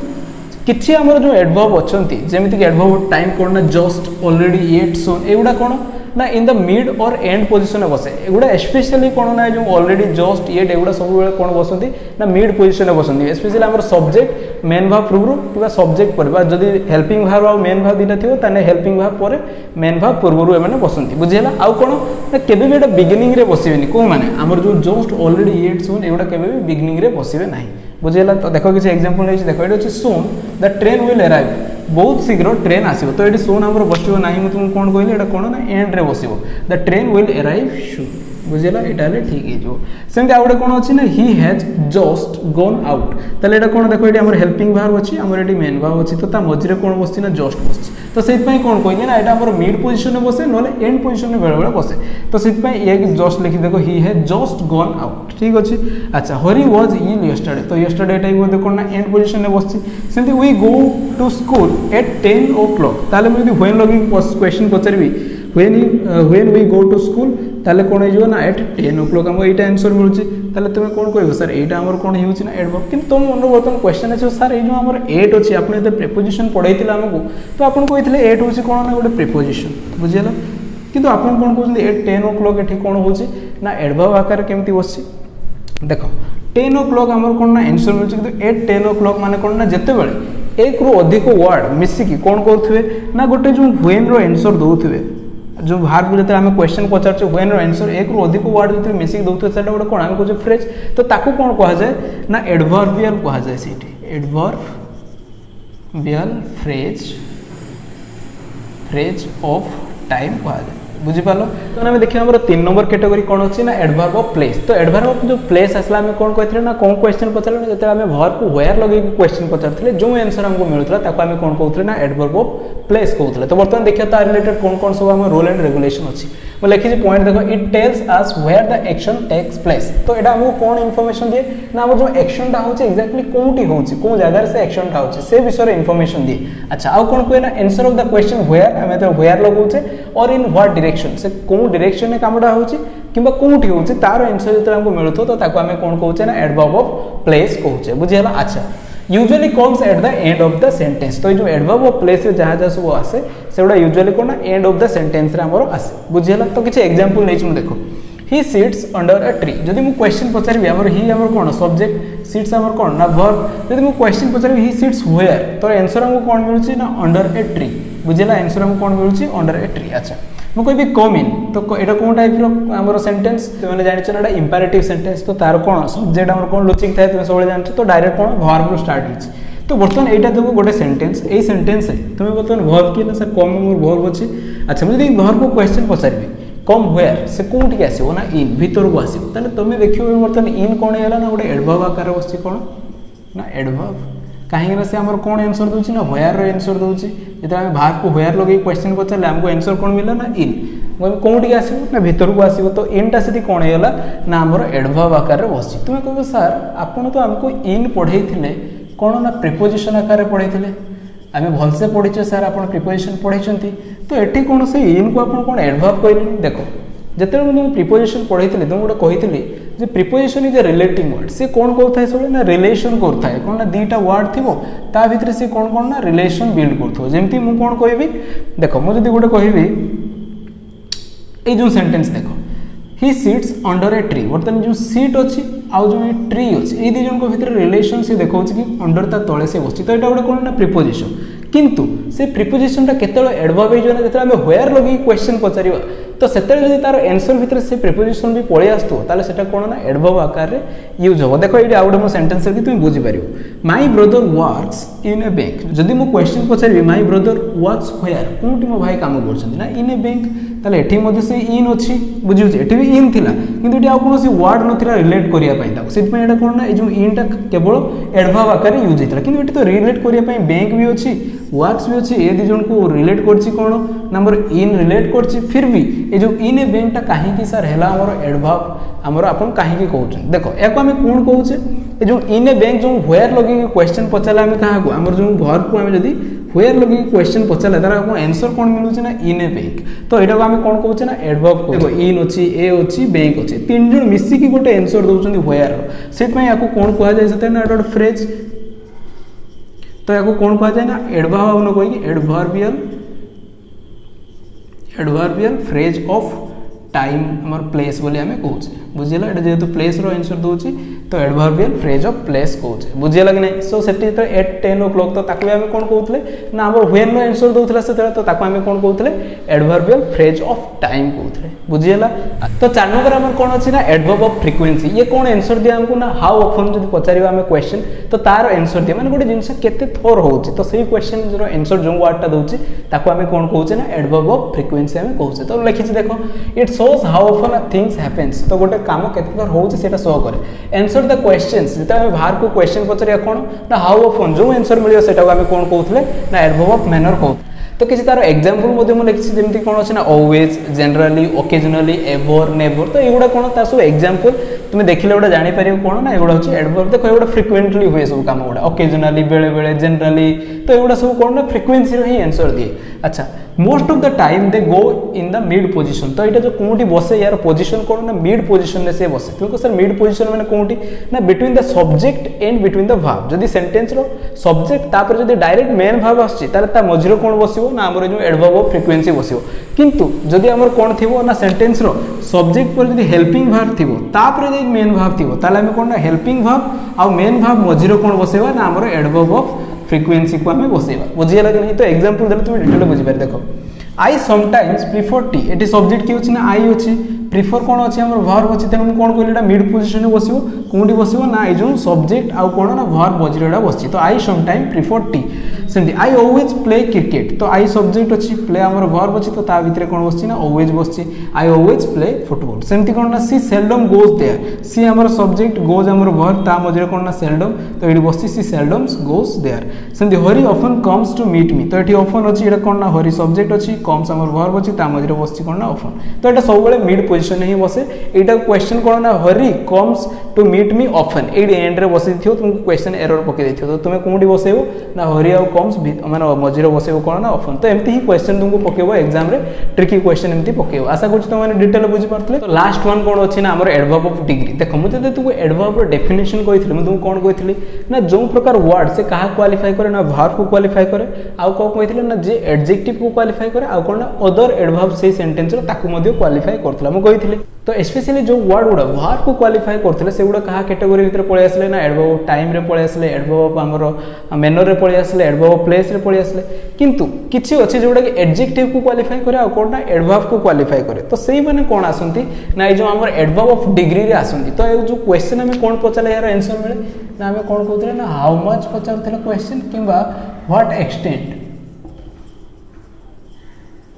किछि हमर जो एडवर्ब अछंती जेमिति कि एडवर्ब ऑफ टाइम कोन ना जस्ट ऑलरेडी येट सून एगुडा कोन ना इन द मिड और एंड पोजीशन में बसे एगुडा स्पेशली कोन ना जो ऑलरेडी जस्ट येट एगुडा सब बेले कोन बसंती ना मिड पोजीशन में बसंती स्पेशली हमर सब्जेक्ट मेन वर्ब पूर्व किबा सब्जेक्ट पर बा जदी हेल्पिंग वर्ब और मेन वर्ब दिना थियो ताने हेल्पिंग वर्ब पर मेन वर्ब पूर्व एमाने बसंती बुझिला आउ कोन ना केबे भी एटा बिगिनिंग रे बसिबेनी को माने हमर जो जस्ट ऑलरेडी येट सून एगुडा केबे भी बिगिनिंग रे बसिबे नाही बुझेगा तो देखो किसी एग्जांपल नहीं देखो ये अच्छे सोन द ट्रेन विल अराइव बहुत शीघ्र ट्रेन आसो तो ये सोन आम बस ना तुमको कौन कहली ये कौन ना एंड रे बस द ट्रेन विल अराइव सून बुझेगा यहाँ ठीक हो सेमती आउ गए कौन अच्छी ना ही हैज जस्ट गॉन आउट ताले ये कौन देखो ये हेल्पिंग वर्ब अच्छी आमर ये मेन वर्ब अच्छी तो मझे कौन बस ना जस्ट बस तो से कौन कहली ना यहाँ मिड पोजिशन में बसे ना एंड पोजिशन में बेले बेले बसे तो से ये जस्ट लिखी देखो he has just gone out ठीक अच्छे अच्छा हरी वाज इन यस्टरडे तो यस्टरडे ये कौन ना एंड पोजिशन में बस सेमती we go to school at 10 o'clock ताले मुझे व्हेन लगे क्वेश्चन पचारि when we go to school ताले कौन हो ना एट 10 o'clock हमको यहाँ आंसर मिलूँ ताले तुम कौन कह सर यहाँ आम कौन हो ना एडवर्ब कि तुम मन बर्तमान क्वेश्चन अच्छे सर ये आम एट अच्छी आप प्रिपोजिशन पढ़ाई आमको तो आप कहते एट हूँ कौन ना गोटे प्रिपोजिशन बुझेगा किंतु आप कौन कहते एट 10 o'clock ये कौन हो ना एडवर्ब आकार केमती बस देख 10 o'clock आम कौन ना आंसर मिलूँ कि एट 10 o'clock मान कौन ना जिते बड़े एक रु अधिक वर्ड मिसिकी कौन करुवे ना गोटे जो व्हेन रो आंसर दौथे जो भार जो आम क्वेश्चन पचारे व्हेन रो आंसर एक रु अधिक वर्ड जो मिसिक दौथे से गोटे कौन आम कहे फ्रेज तो ताकू कौन कहुए ना एडवर्बियल कहुए से एडवर्बियल फ्रेज ऑफ टाइम कहुए बुझीपार तो आम देखिए आम 3 नंबर कैटेगरी कौन अच्छी ना एडवर्ब ऑफ प्लेस तो एडवर्ब ऑफ जो प्लेस आसला आम कौन कहते ना कौन क्वेश्चन पचारे जो आम वर्ब को वेयर लगे क्वेश्चन पचारे जो आंसर हमको मिलूला आम कौन कहते ना एडवर्ब ऑफ प्लेस कहते तो बर्तमान देखिए तार रिलेटेड कौन कौन सब आम रूल एंड रेगुलेशन अच्छी मैं लिखी पॉइंट देखो it tells us where the action takes place तो यहाँ आमको कौन इनफॉरमेशन दिए ना आम जो एक्शनटा हो एक्जाक्टली कौटी हो कौ जगार से एक्शनटा हो से विषय इनफॉरमेशन दिए अच्छा आउ कौन कहे ना answer of the question where आम तो वेयर लगाऊे और इन व्हाट डायरेक्शन से कौ डायरेक्शन में कामटा हो कि कौटी हो तार आंसर जो आमको मिलू तो आम कौन कहे ना एडवर्ब ऑफ प्लेस कहे बुझीगला अच्छा usually comes at the end of the sentence तो जो एडवर्ब ऑफ प्लेस जहाँ जहाँ सब आसे से यूजुअली कौन एंड ऑफ द सेंटेंस रे हमर आसे बुझीगला तो किसी एग्जांपल नहीं देखो he sits under a tree जदि मु क्वेश्चन पचारि हमर ही हमर कौन सब्जेक्ट सिट्स हमर कौन ना वर्ब जदि मु क्वेश्चन पचारि ही सिट्स वेयर तो आंसर हमको कौन मिलुची ना अंडर ए ट्री बुझीला आंसर हमको कौन मिलुची अंडर ए ट्री अच्छा मु कहबी कम इन तो एटा कौन टाइप रो हमर सेंटेंस तुमने जानिछ ना इंपेरेटिव सेंटेंस तो तार कौन सब्जेक्ट हमर कौन लुचिक थाए तुम सब जानिछ तो डायरेक्ट कौन वर्ब रो स्टार्ट हिच तो बर्तमान यहाँ देखो गोटे सेंटेंस ए सेंटेंस तुम बर्तमान वर्ब किए ना सर कम मोर वर्ब अच्छी अच्छा मुझे वर्ब को क्वेश्चन पचारि कम वेयर से कौटी आसो ना इन भीतर को आसो ताले तुम देखिए बर्तमान इन कौन है ना गोटे एडवर्ब आकार बस कौन ना एडवर्ब कहीं से आम कौन आंसर दूसरी ना वेयर आंसर दूसरी जो आम भार को वेयर लगे क्वेश्चन पचारे आमको आंसर कौन मिला ना इन कौटी आसो ना भीतर को आसो तो इनटा से कौन होगा ना आमर एडवर्ब आकार बस तुम्हें कह सर आपड़ तो आमको इन पढ़े कौन ना प्रिपोजिशन आकार पढ़े आम भलसे पढ़ीचे सर आप प्रिपोजिशन पढ़ी तो ये कौन से इन को आप कौन एडवर्ब कहले देखो जिते मुझे प्रिपोजिशन पढ़ी थी तो गोटे कही जे preposition is a relating word सी कौन करता है सब ना रिलेशन करता है कौन ना दुईटा वर्ड थी ता भितर सी कौन कौन ना रिलेशन बिल्ड कर जमी मुझे कौन कहि देख मुझे गोटे कहि जो सेंटेंस देख ही सीट्स अंडर ए ट्री बर्तमान जो सीट अच्छी आउ जो ट्री अच्छी ये दी जन भितर रिलेशन से देखा कि अंडर ता तले से बस तो यहाँ गोटे कौन ना प्रिपोजिशन किंतु से प्रिपोजिशनटा केतेବେଳେ एडवर्ब हो जाना जेतेବେଳେ हमें व्हेयर लगी क्वेश्चन पचारिबा तो सेतेବେଳେ जदि तार आंसर भितर से प्रिपोजिशन भी पळै आस्तो ताले सेटा कोन ना एडवर्ब आकार रे यूज हो देखो एडी आउट मो सेंटेंस रे तुम बुझी पारियो my brother works in a bank जदि मो क्वेश्चन पचारिबी माय ब्रदर वर्क्स व्हेयर कोनटी मो भाई काम करछन ना इन ए बैंक ताले एठी मध्ये से इन अछि बुझियो एठी भी इन थिला किंतु एठी आ कोनोसी वर्ड नथिला रिलेट करिया पई ता सेट पई एटा कोन ना ए जो इन टा केवल एडवर्ब आकार रे यूज हेतला किंतु एठी तो रिलेट करिया पई बैंक भी अछि वर्क्स भी अच्छी ये दिजन को रिलेट करछि कोन नंबर इन रिलेट करछि फिर भी ये जो इन ए बैंक टा काहे की सर हैला हमर एडवर्ब हमर अपन काहे की कहउछन देखो एको हम कोन कहउछे ये जो इन ए बैंक जो व्हेयर लगी क्वेश्चन पचाला हम कहा को हमर जो वर्ब को हम जदी व्हेयर लगी क्वेश्चन पचाला तार को आंसर कोन मिलुछे ना इन ए बैंक तो एटा को हम कोन कहउछे ना एडवर्ब को देखो इन अछि ए अछि बैंक अछि तीन जन मिसी की गोटे आंसर दउछन व्हेयर सेट में याको कोन कहआ जाय सते ना एटा फ्रेज तो या कौन कहा जाए ना एडवर्ब न कही एडवर्बियल फ्रेज ऑफ टाइम हमर प्लेस बोली हमें कहूचे बुझिला एटा जेहेतु प्लेस रो आंसर दोची तो एडवर्बियल फ्रेज ऑफ प्लेस कहूचे बुझिला कि नहीं सो सेटी तो 8-10 o'clock तो ताकू हमें कोन कहउतले ना हमर व्हेन रो आंसर दोउतला से तो ताकू हमें कोन कहउतले एडवर्बियल फ्रेज ऑफ टाइम कहउतले बुझिला तो 4 नंबर हमर कोन अछि ना एडवर्ब ऑफ फ्रीक्वेंसी ये कोन आंसर दिया हमको ना हाउ ऑफन जदी पचारिबा हमें क्वेश्चन तो तार आंसर दिया माने गोटे जिंस केते थोर होउची तो सही क्वेश्चन रो आंसर जो वर्ड टा दोउची ताकू हमें कोन कहउचे ना एडवर्ब ऑफ फ्रीक्वेंसी हमें कहउचे तो लिखिछि देखो it shows how often things happens तो गोटे काम केते थोर होउची सेटा शो करे आंसर द क्वेश्चंस जेता हम बाहर को क्वेश्चन पचरिया कोन ना हाउ ऑफन जो आंसर मिलियो सेटा को हम कोन कहउथले ना एडवर्ब ऑफ मैनर कहउ तो किसी तार एग्जांपल मध्ये मु लिखछि जेमति कोन अछि ना always generally occasionally ever never तो एगुडा कोन तार सब एग्जांपल तुम देखिले गोटे जानि परियो कोन ना एगुडा अछि एडवर्ब देखो एगुडा फ्रीक्वेंटली होय सब काम गुडा ओकेजनली बेले बेले जनरली तो एगुडा सब कोन ना फ्रीक्वेंसी रो ही आंसर दिए अच्छा most of the time they go in the mid position तो एटा जो कोंटी बसे यार पोजीशन कोन ना मिड पोजीशन में से बसे क्योंकि सर मिड पोजीशन माने कोंटी ना between the subject and between the verb जदी सेंटेंस रो सब्जेक्ट तापर जदी डायरेक्ट मेन वर्ब आछि ताले ता मझिरो कोन बसिबो ना हमर जो एडवर्ब ऑफ फ्रीक्वेंसी बसिबो किंतु जदी हमर कोन थिबो ना सेंटेंस रो सब्जेक्ट पर जदी हेल्पिंग वर्ब थिबो तापर जदी मेन वर्ब थिबो ताले हम कोन ना हेल्पिंग वर्ब आ मेन वर्ब मझिरो कोन बसेबा ना हमर एडवर्ब ऑफ फ्रीक्वेंसी को हमें बसेबा बुझियला कि नहीं तो एग्जांपल देले तुम डिटेल बुझि पारे देखो I sometimes prefer tea eighty subject की अछि ना आई अछि प्रिफर कोन अछि हमर वर्ब अछि तेनु कोन कहलेटा मिड पोजीशन में बसिबो कोंडी बसिबो ना आई जो सब्जेक्ट आ कोन ना वर्ब बजिरेडा बसछि तो आई समटाइम प्रिफर टी सेमति आई ऑलवेज प्ले क्रिकेट तो आई सब्जेक्ट अछि प्ले हमर वर्ब अछि तो ता भितरे कोन बसछि ना ऑलवेज बसछि आई ऑलवेज प्ले फुटबॉल सेमति कोन ना she seldom goes there she हमर सब्जेक्ट गोज हमर वर्ब ता मजिरे कोन ना सेल्डम तो एडी बसछि सी सेल्डम गोज देयर सेमति Hari often comes to meet me तो एठी ऑफन अछि एटा कोन ना हरी सब्जेक्ट अछि कम्स हमर वर्ब अछि ता मजिरे बसछि कोन ना ऑफन तो एटा सब बेले मिड पोजीशन ही बसे एटा क्वेश्चन कोन ना Hari comes to meet me often एडी एंड रे बसि थियो तुमको क्वेश्चन एरर पके देथियो तो तुमे कोंडी बसेबो ना हरी आ कम्स माने मजिरे बसेबो कोन ना ऑफन तो एमती ही क्वेश्चन तुमको पकेबो एग्जाम रे ट्रिकी क्वेश्चन एमती पकेबो आशा करछु तुम माने डिटेल बुझि पारतले तो लास्ट वन कोन अछि ना हमर एडवर्ब ऑफ डिग्री देखो मु जदे तुमको एडवर्ब रो डेफिनेशन कहिथिले मु तुमको कोन कहिथिले ना जो प्रकार वर्ड से कहा क्वालिफाई करे ना वर्ब को क्वालिफाई करे आ को कहिथिले ना जे एडजेक्टिव को क्वालिफाई करे आ कोन ना अदर एडवर्ब से सेंटेंस रो ताकू मध्ये क्वालिफाई करथला मु कहिथिले तो स्पेशली जो वर्ड गुडा वर्ब को क्वालिफाई करथले से गुडा कहा कैटेगरी भीतर पळे आसले ना एडवर्ब ऑफ टाइम रे पळे आसले एडवर्ब ऑफ हमर मैनर रे पळे आसले एडवर्ब ऑफ प्लेस रे पळे आसले किंतु किछि अछि जोडा कि एडजेक्टिव को क्वालिफाई करे आ कोन ना एडवर्ब को क्वालिफाई करे तो सेही माने कोन आसंती ना जो हमर एडवर्ब ऑफ डिग्री रे आसंती तो ए जो क्वेश्चन हमें कोन पचाले यार आंसर मिले ना हमें कोन कहथले ना हाउ मच पचारथले क्वेश्चन किबा व्हाट एक्सटेंट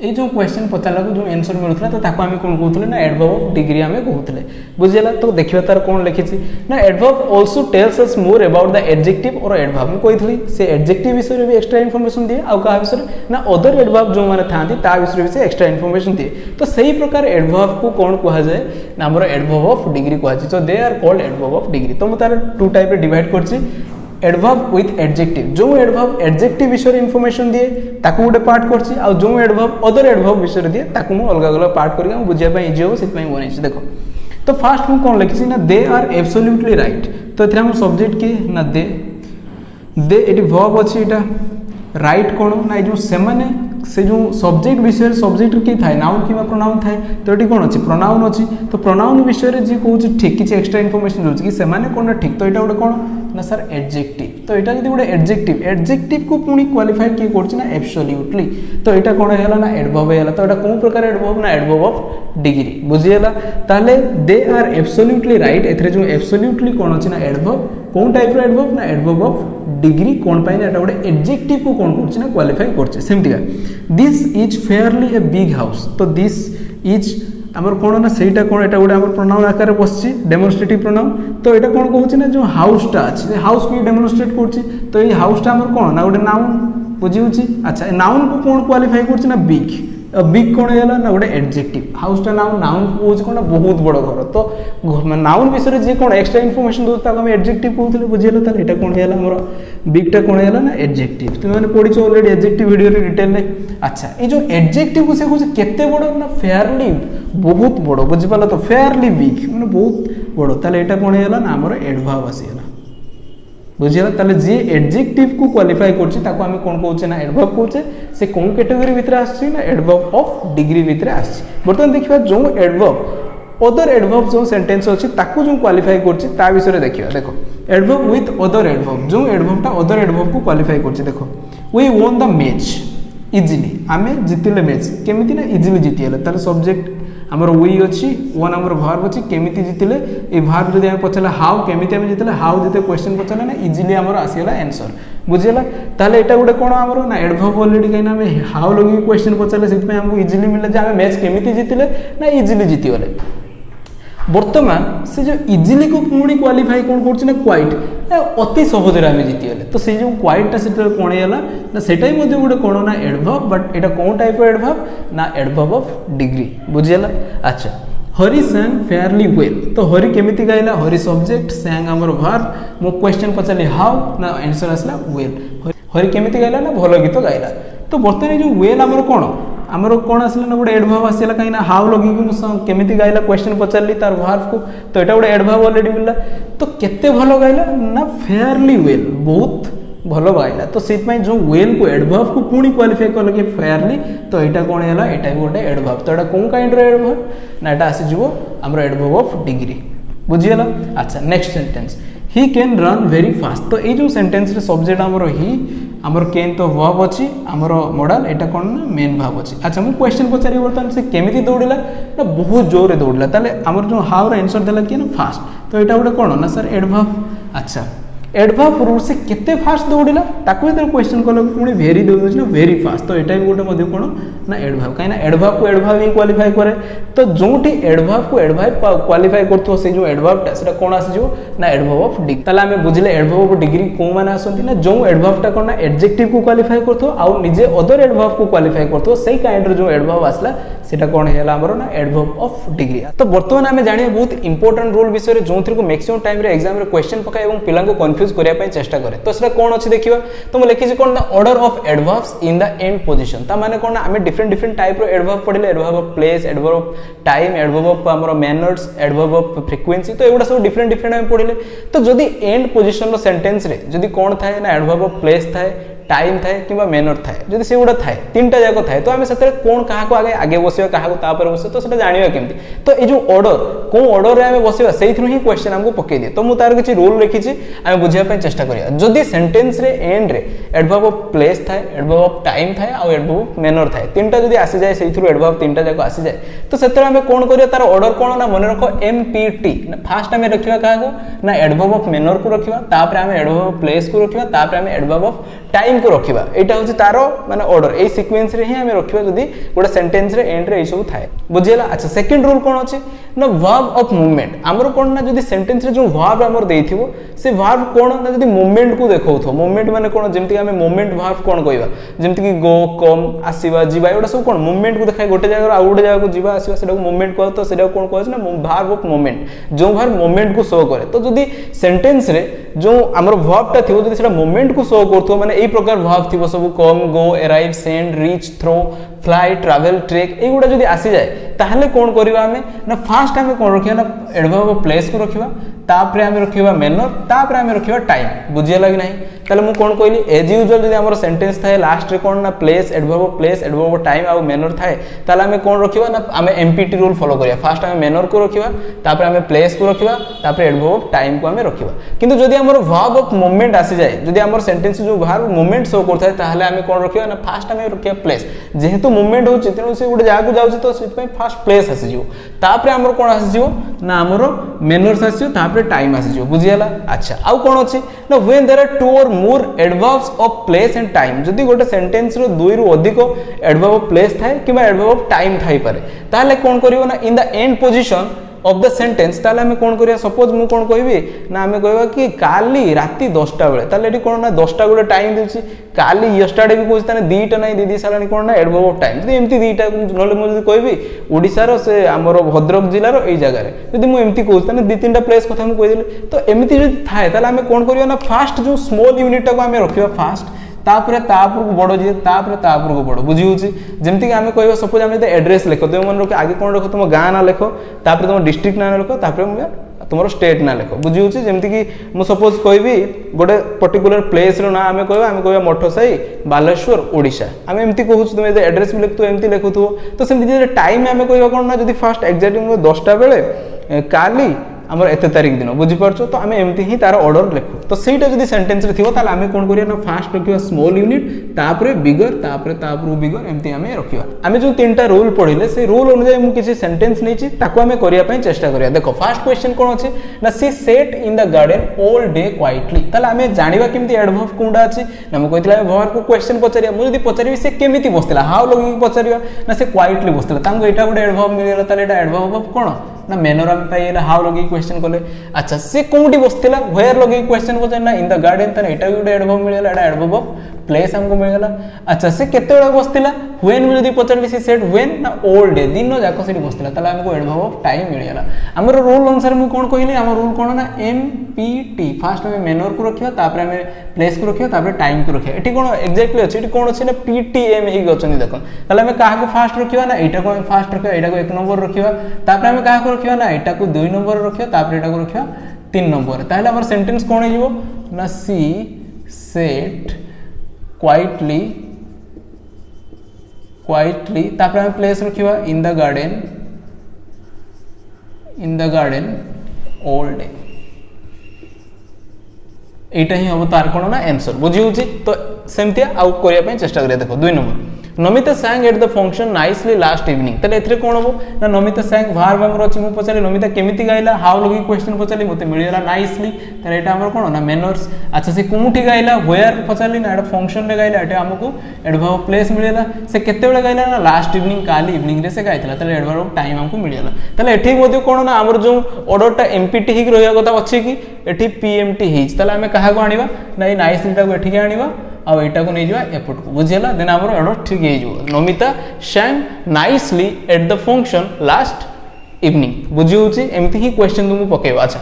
ए जो क्वेश्चन पचाला जो आंसर मिलुथला तो ताको हम कोन कहथले ना एडवर्ब ऑफ डिग्री हमें कहथले बुझियला तो देखिबा तार कोन लिखिछि ना adverb also tells us more about the adjective और एडवर्ब हम कहिथली से एडजेक्टिव विषय रे भी एक्स्ट्रा इंफॉर्मेशन दिए आ का विषय ना अदर एडवर्ब जो माने थांती ता विषय भी एक्स्ट्रा इंफॉर्मेशन दिए तो सही प्रकार एडवर्ब को कोन कहा जाय ना हमर एडवर्ब ऑफ डिग्री कहा जाय तो they are called adverb of degree तो म तार टू टाइप रे डिवाइड करछि एडवर्ब विथ एडजेक्टिव जो एडवर्ब एडजेक्टिव विषय इनफॉरमेशन दिए ताकू गोटे पार्ट करछि आ जो एडवर्ब अदर एडवर्ब विषय दिए ताकू मु अलग अलग पार्ट करके हम बुझिया पय इजी हो सेत पय बनै देखो तो फास्ट मु कोन लिखछि ना दे आर एब्सोल्युटली राइट तो एथरा हम सब्जेक्ट की ना दे एटी वर्ब अछि एटा राइट कोन ना जो से माने से जो सब्जेक्ट विषय सब्जेक्ट की थाए नाउन किबा प्रोनाउन थाए तो एटी कोन अछि प्रोनाउन अछि तो प्रोनाउन विषय रे जे कहउछि ठीक किछ एक्स्ट्रा इनफॉरमेशन दोछि कि से माने कोन ठीक तो एटा गोटे कोन ना सर एडजेक्टिव तो एटा जदी गोटे एडजेक्टिव को पुनी क्वालिफाई की करछि ना एब्सोल्युटली तो एटा कोन हैला ना एडवर्ब हैला तो एटा कोन प्रकार एडवर्ब ना एडवर्ब ऑफ डिग्री बुझियला ताले दे आर एब्सोल्युटली राइट एथरे जो एब्सोल्युटली कोन अछि ना एडवर्ब कोन टाइप रो एडवर्ब ना एडवर्ब ऑफ डिग्री कोन पाइन एटा गोटे एडजेक्टिव को कोन करछि ना क्वालिफाई करछि सेमतिका this is fairly a big house तो दिस इज हमर कोन ना सेटा कोन एटा गोटे हमर प्रोनाउन आकार बसछि डेमोन्स्ट्रेटिव प्रोनाउन तो एटा कोन कहउछि ना जो हाउस टा अछि हाउस को डेमोन्स्ट्रेट करछि तो ए हाउस टा हमर कोन ना गोटे नाउन बुझिउछि अच्छा ए नाउन को कोन क्वालिफाई करछि ना बिग बिग कोन हैला ना गोटे एडजेक्टिव हाउस टा नाउन को कहउछि कोन बहुत बड़ घर तो नाउन विषय जे कोन एक्स्ट्रा इनफॉरमेशन दोस्त हम एडजेक्टिव कहउथिले बुझियला त एटा कोन हैला हमर बिग टा कोन हैला ना एडजेक्टिव तुम माने पढिछ ऑलरेडी एडजेक्टिव वीडियो रे डिटेल ले अच्छा ए जो एडजेक्टिव को से कहउछि केते बड़ ना फेयरली बहुत बड़ बुझि पाला तो फेयरली बिग माने बहुत बड़ ताले एटा कोन हैला ना हमर एडवर्ब आसीला बुझियला ताले जे एडजेक्टिव को क्वालिफाई करछि ताको हम कोन कहउछे ना एडवर्ब कहउछे से कोन कैटेगरी भीतर आछि ना एडवर्ब ऑफ डिग्री भीतर आछि बर्तमान देखिबा जो एडवर्ब अदर एडवर्ब जो सेंटेंस अछि ताको जो क्वालिफाई करछि ता विषय रे देखिबा देखो एडवर्ब विथ अदर एडवर्ब जो एडवर्ब ता अदर एडवर्ब को क्वालिफाई करछि देखो we won the match easily आमे जितिले मैच केमिति ना इजीली जितिले तार सब्जेक्ट हमर वी अछि वन हमर वर्ब अछि केमिति जितिले ए वर्ब जदि हम पछला हाउ केमिति हम जितिले हाउ जते क्वेश्चन पछला ना इजीली हमर आसीला आंसर बुझियला ताले एटा गुटे कोन हमर ना एडवर्ब ऑलरेडी कहिना हम हाउ लगी क्वेश्चन पछले सेति पे हमको इजीली मिलला जे हम मैच केमिति जितिले ना इजीली जितिले बर्तमान से जो इजीली को पुणी क्वालिफाई कोन करछि ना क्वाइट अति सहज रे हम जितिले तो से जो क्वाइट टा सेटा कोन हैला ना सेटाई मध्ये गुटे कोन ना adverb but Etah cone type of adverb ना एडवर्ब ऑफ डिग्री बुझियला अच्छा हरि sang fairly well तो हरि केमिति गाइला हरि सब्जेक्ट sang हमर वर्ब मो क्वेश्चन पछले हाउ ना आंसर आसला well हरि केमिति गाइला ना भलो गीत गाइला तो बर्तमान जो well हमर कोन हमर कोन आसला ना गोटे एडवर्ब आसला काइना हाउ लगी कि केमिति गाइला क्वेश्चन पछरली तार वर्ब को तो एटा गोटे एडवर्ब ऑलरेडी मिलला तो केते भलो गाइला ना फेयरली वेल बहुत भलो गाइला तो सेत में जो वेल को एडवर्ब को पुणी क्वालिफाई करले कि फेयरली तो एटा कोन हैला एटा भी गोटे एडवर्ब तो एटा कोन काइंड रो एडवर्ब ना एटा आसी जीवो हमर एडवर्ब ऑफ डिग्री बुझियला अच्छा next sentence he can run very fast तो ए जो सेंटेंस रे सब्जेक्ट हमर ही हमर कैन तो वर्ब अछि हमर मॉडल एटा कोन ना मेन वर्ब अछि अच्छा मु क्वेश्चन पचारि बर्तमान से केमिति दौड़िला ना बहुत जोर रे दौड़िला ताले हमर जो हाउ रे आंसर देला कि ना फास्ट तो एटा गोटे कोन ना सर एडवर्ब अच्छा एडवर्ब रूल से केते फास्ट दौड़िला ताको इधर क्वेश्चन कलो पुणी वेरी दे दोछ ना वेरी फास्ट तो एटा भी गोटे मध्ये कोन ना एडवर्ब काइना एडवर्ब को एडवर्ब ही क्वालिफाई करे तो जोठी एडवर्ब को एडवर्ब क्वालिफाई करथो से जो एडवर्ब ता सेटा कोन आसी जो ना एडवर्ब ऑफ डिग्री ताला हमें बुझले एडवर्ब ऑफ डिग्री को माने आसंती ना जो एडवर्ब ता कोन ना एडजेक्टिव को क्वालिफाई करथो आ निजे अदर एडवर्ब को क्वालिफाई करथो सेही काइंड रो जो एडवर्ब आसला सेटा कोन हैला हमरो ना एडवर्ब ऑफ डिग्री तो वर्तमान हमें जानिए बहुत इंपोर्टेंट रूल विषय रे जोंथि को मैक्सिमम टाइम रे एग्जाम रे क्वेश्चन पका एवं पिला को कंफ्यूज करिया पय चेष्टा करे तो सेटा कोन अछि देखिबा तो म लिखि जे कोन the order of adverbs in the end position ता माने कोन हमें डिफरेंट टाइप रो एडवर्ब पढिले adverb of place adverb of time adverb of हमरो मैनर्स एडवर्ब ऑफ फ्रीक्वेंसी तो एगुडा सब डिफरेंट हम पढिले तो जदी एंड पोजीशन रो सेंटेंस रे जदी कोन थाए ना एडवर्ब ऑफ प्लेस थाए टाइम थाए किबा मैनर थाए जदी से गुडा थाए तीनटा जाको थाए तो हमें सतरे कोन काहा को आगे बसिबा काहा को ता पर बसिबा तो सेटा जानिबा केमती तो ए जो ऑर्डर को ऑर्डर रे हमें बसिबा सेइथरु ही क्वेश्चन हमको पके दे तो मु तार किछि रूल लिखि छि हमें बुझिया पे चेष्टा करिया जदी सेंटेंस रे एंड रे एडवर्ब ऑफ प्लेस थाए एडवर्ब ऑफ टाइम थाए आ एडवर्ब ऑफ मैनर थाए तीनटा जदी आसी जाय सेइथरु एडवर्ब तीनटा जाको आसी जाय तो सेतरे हमें कोन करिया तार ऑर्डर कोन ना मने रखो एमपीटी फर्स्ट हमें रखिबा काहा को ना एडवर्ब ऑफ मैनर को रखिबा तापर हमें एडवर्ब ऑफ प्लेस को रखिबा तापर हमें एडवर्ब ऑफ टाइम को रखिबा एटा होची तारो माने ऑर्डर ए सीक्वेंस रे ही हमें रखिबा जदी गोटे सेंटेंस रे एंड रे ए सब थाए बुझियला। अच्छा सेकंड रूल कोन अछि ना वर्ब ऑफ मूवमेंट हमर कोन ना जदी सेंटेंस रे जो वर्ब हमर देइथिबो से वर्ब कोन ना जदी मूवमेंट को देखौथो मूवमेंट माने कोन जेमति हमें मूवमेंट वर्ब कोन कहबा जेमति कि गो कम आसीबा जीवा एटा सब कोन मूवमेंट को देखाय गोटे जगह आ गोटे जगह को जीवा आसीबा सेटा को मूवमेंट कहतो तो सेटा कोन कहछ ना वर्ब ऑफ मूवमेंट जो वर्ब मूवमेंट को शो करे। तो जदी सेंटेंस रे जो हमर वर्ब ता थिबो जदी सेटा मूवमेंट को शो करथो माने एई प्रकार वर्ब थिबो सब come go arrive send reach throw fly travel trek एगुडा जदी आसी जाय ताहले कोन करबा हमें ना फास्ट हमें कोन रखिया ना एडवर्ब ऑफ प्लेस को रखिबा तापरे हमें रखिबा मैनर तापरे हमें रखिबा टाइम बुझिया लागि नाही। ताले मु कोन कहली एज यूजुअल जदी हमर सेंटेंस थाए लास्ट रे कोन ना प्लेस एडवर्ब ऑफ टाइम आ मैनर थाए ताले हमें कोन रखिबा ना हमें एमपीटी रूल फॉलो करिया फास्ट हमें मैनर को रखिबा तापरे हमें प्लेस को रखिबा तापरे एडवर्ब ऑफ टाइम को हमें रखिबा। किंतु जदी हमर वर्ब ऑफ मूवमेंट आसी जाय जदी हमर सेंटेंस जो वर्ब मूवमेंट शो करथाय ताहले हमें कोन रखिबा ना फास्ट हमें रखिया प्लेस जेहेतु मूवमेंट होची तेनु से गुडे जागा को जाउची तो सिट फास्ट प्लेस आसी जिवो तापरे हमर कोन आसी जिवो ना हमर मैनर्स आसी जिवो तापरे टाइम आसी जिवो बुझियाला। अच्छा आउ कोन अछि ना when there are two or more adverbs of place and time जदी गोटे सेंटेंस रो दुई रु अधिक एडवर्ब ऑफ प्लेस थाए किबा एडवर्ब ऑफ टाइम थाई पारे ताले कोन करिवो ना इन the end position of the sentence ताले हमें कोन करिया सपोज मु कोन कहबी ना हमें कहबा कि काली राती 10टा बेले ताले एटी कोन ना 10टा गुडे टाइम देउची काली यस्टरडे भी कोस ताने दीटा नै दीदी सालानी कोन ना एडवर्ब ऑफ टाइम जदी एम्ति दीटा नले मु जदी कहबी ओडिसा रो से हमर भद्रक जिल्ला रो एई जगह रे जदी मु एम्ति कोस ताने दि तीनटा प्लेस कथा मु कहि देले तो एम्ति जदी थाए ताले हमें कोन करिया ना फास्ट जो स्मॉल यूनिट को हमें रखिबा फास्ट तापरे तापर को बड़ जे तापरे तापर को बड़ बुझी होची जेमति कि हमें कहबा सपोज हमें एड्रेस लिखो तुम मन रखो आगे कोन रखो तुम गां ना लिखो तापरे तुम डिस्ट्रिक्ट ना लिखो तापरे तुमरो स्टेट ना लिखो बुझी होची जेमति कि मु सपोज कहबी गोटे पर्टिकुलर प्लेस रो ना हमें कहबा मठसाई बालेश्वर ओडिशा हमें एम्ति कहूछ तुम एड्रेस भी लिखतो एम्ति लिखुथो तो सेमति जे टाइम हमें कहबा कोन ना जदी फास्ट एग्जैक्टली 10टा बेले काली हमर एते तारिख दिन बुझी परछो तो हमें एम्ति ही तार ऑर्डर लिखो तो सेटा जदी सेंटेंस रे थिबो ताले हमें कोन करिया ना फास्ट रखिबा स्मॉल यूनिट तापरे बिगर तापरे तापरु बिगर एम्ति हमें रखिबा। हमें जो तीनटा रूल पढिले से रूल अनुसार मु किछि सेंटेंस नैछि ताको हमें करिया पय चेष्टा करिया। देखो फर्स्ट क्वेश्चन कोन अछि ना she sat in the garden all day quietly ताले हमें जानिबा केमति एडवर्ब कोनडा अछि ना हम कहितला वर्ब को क्वेश्चन पचारिया मु जदी पचारिबी से केमिति बसतिला हाउ लगी पचारिया ना से क्वाइटली बसतिला तांको एटा गुडे एडवर्ब मिलेला ताले एटा एडवर्ब ऑफ कोन ना मैनर हम पाइला हाउ लगी क्वेश्चन कोले। अच्छा से कोउडी बसतिला वेयर लगी क्वेश्चन पचार ना इन द गार्डन ताने एटा गुडे एडवर्ब मिलेला एटा एडवर्ब ऑफ प्लेस हमको मिलेला। अच्छा से केते बेला बसतिला व्हेन मु जदी पचारबी से सेट व्हेन ना ऑल डे दिन जाको सेठी बसतिला ताले हमको एडवर्ब ऑफ टाइम मिलेला। हमर रूल अनुसार मु कोन कहिली हमर रूल कोन ना एमपीटी फास्ट हमें मैनर को रखिया तापर हमें प्लेस को रखिया तापर टाइम को रखिया एठी कोन एग्जैक्टली अछि एठी कोन अछि ना पीटीएम ही गछनी देखो ताले हमें काहा को फास्ट रखिया ना एटा को फास्ट रखिया एटा को 1 नंबर रखिया तापर हमें काहा को रखिया ना एटा को 2 नंबर रखिया तापर एटा को रखिया 3 नंबर ताले हमर सेंटेंस कोन हिजो ना सी सेट क्वाइटली तापर हमें प्लेस रखिबा in the garden all day एटा ही हम तार कोन ना आंसर बुझी होची। तो सेमतिया आउ करिया पय चेष्टा करिया। देखो 2 number Namita sang at the function nicely last evening तले एथरे कोन हो ना नमिता sang verb हमर अछि मु पचारे नमिता केमिति गाइला हाउ लगी क्वेश्चन पचाली मते मिलिला नाइसली तले एटा हमर कोन ना मैनर्स। अच्छा से कोउठी गाइला वेयर पचाली ना एटा फंक्शन रे गाइला एटा हमकु एडवर्ब ऑफ प्लेस मिलिला से केते बेले गाइला ना लास्ट इवनिंग काली इवनिंग रे से गाइतला तले एडवर्ब ऑफ टाइम हमकु मिलिला। तले एठी मते कोन ना हमर जो ऑर्डर टा एमपीटी ही रहिया कथा अछि कि एठी पीएमटी हिज तले हमें कहा को आनिबा नै नाइसली टा को एठी के आनिबा आ एटा को नै जिवा एपट को बुझियला देन हमर ऑर्डर ठीक हे जो Namita sang nicely at the function last evening बुझी होची एमति ही क्वेश्चन तुमु पकेबा। अच्छा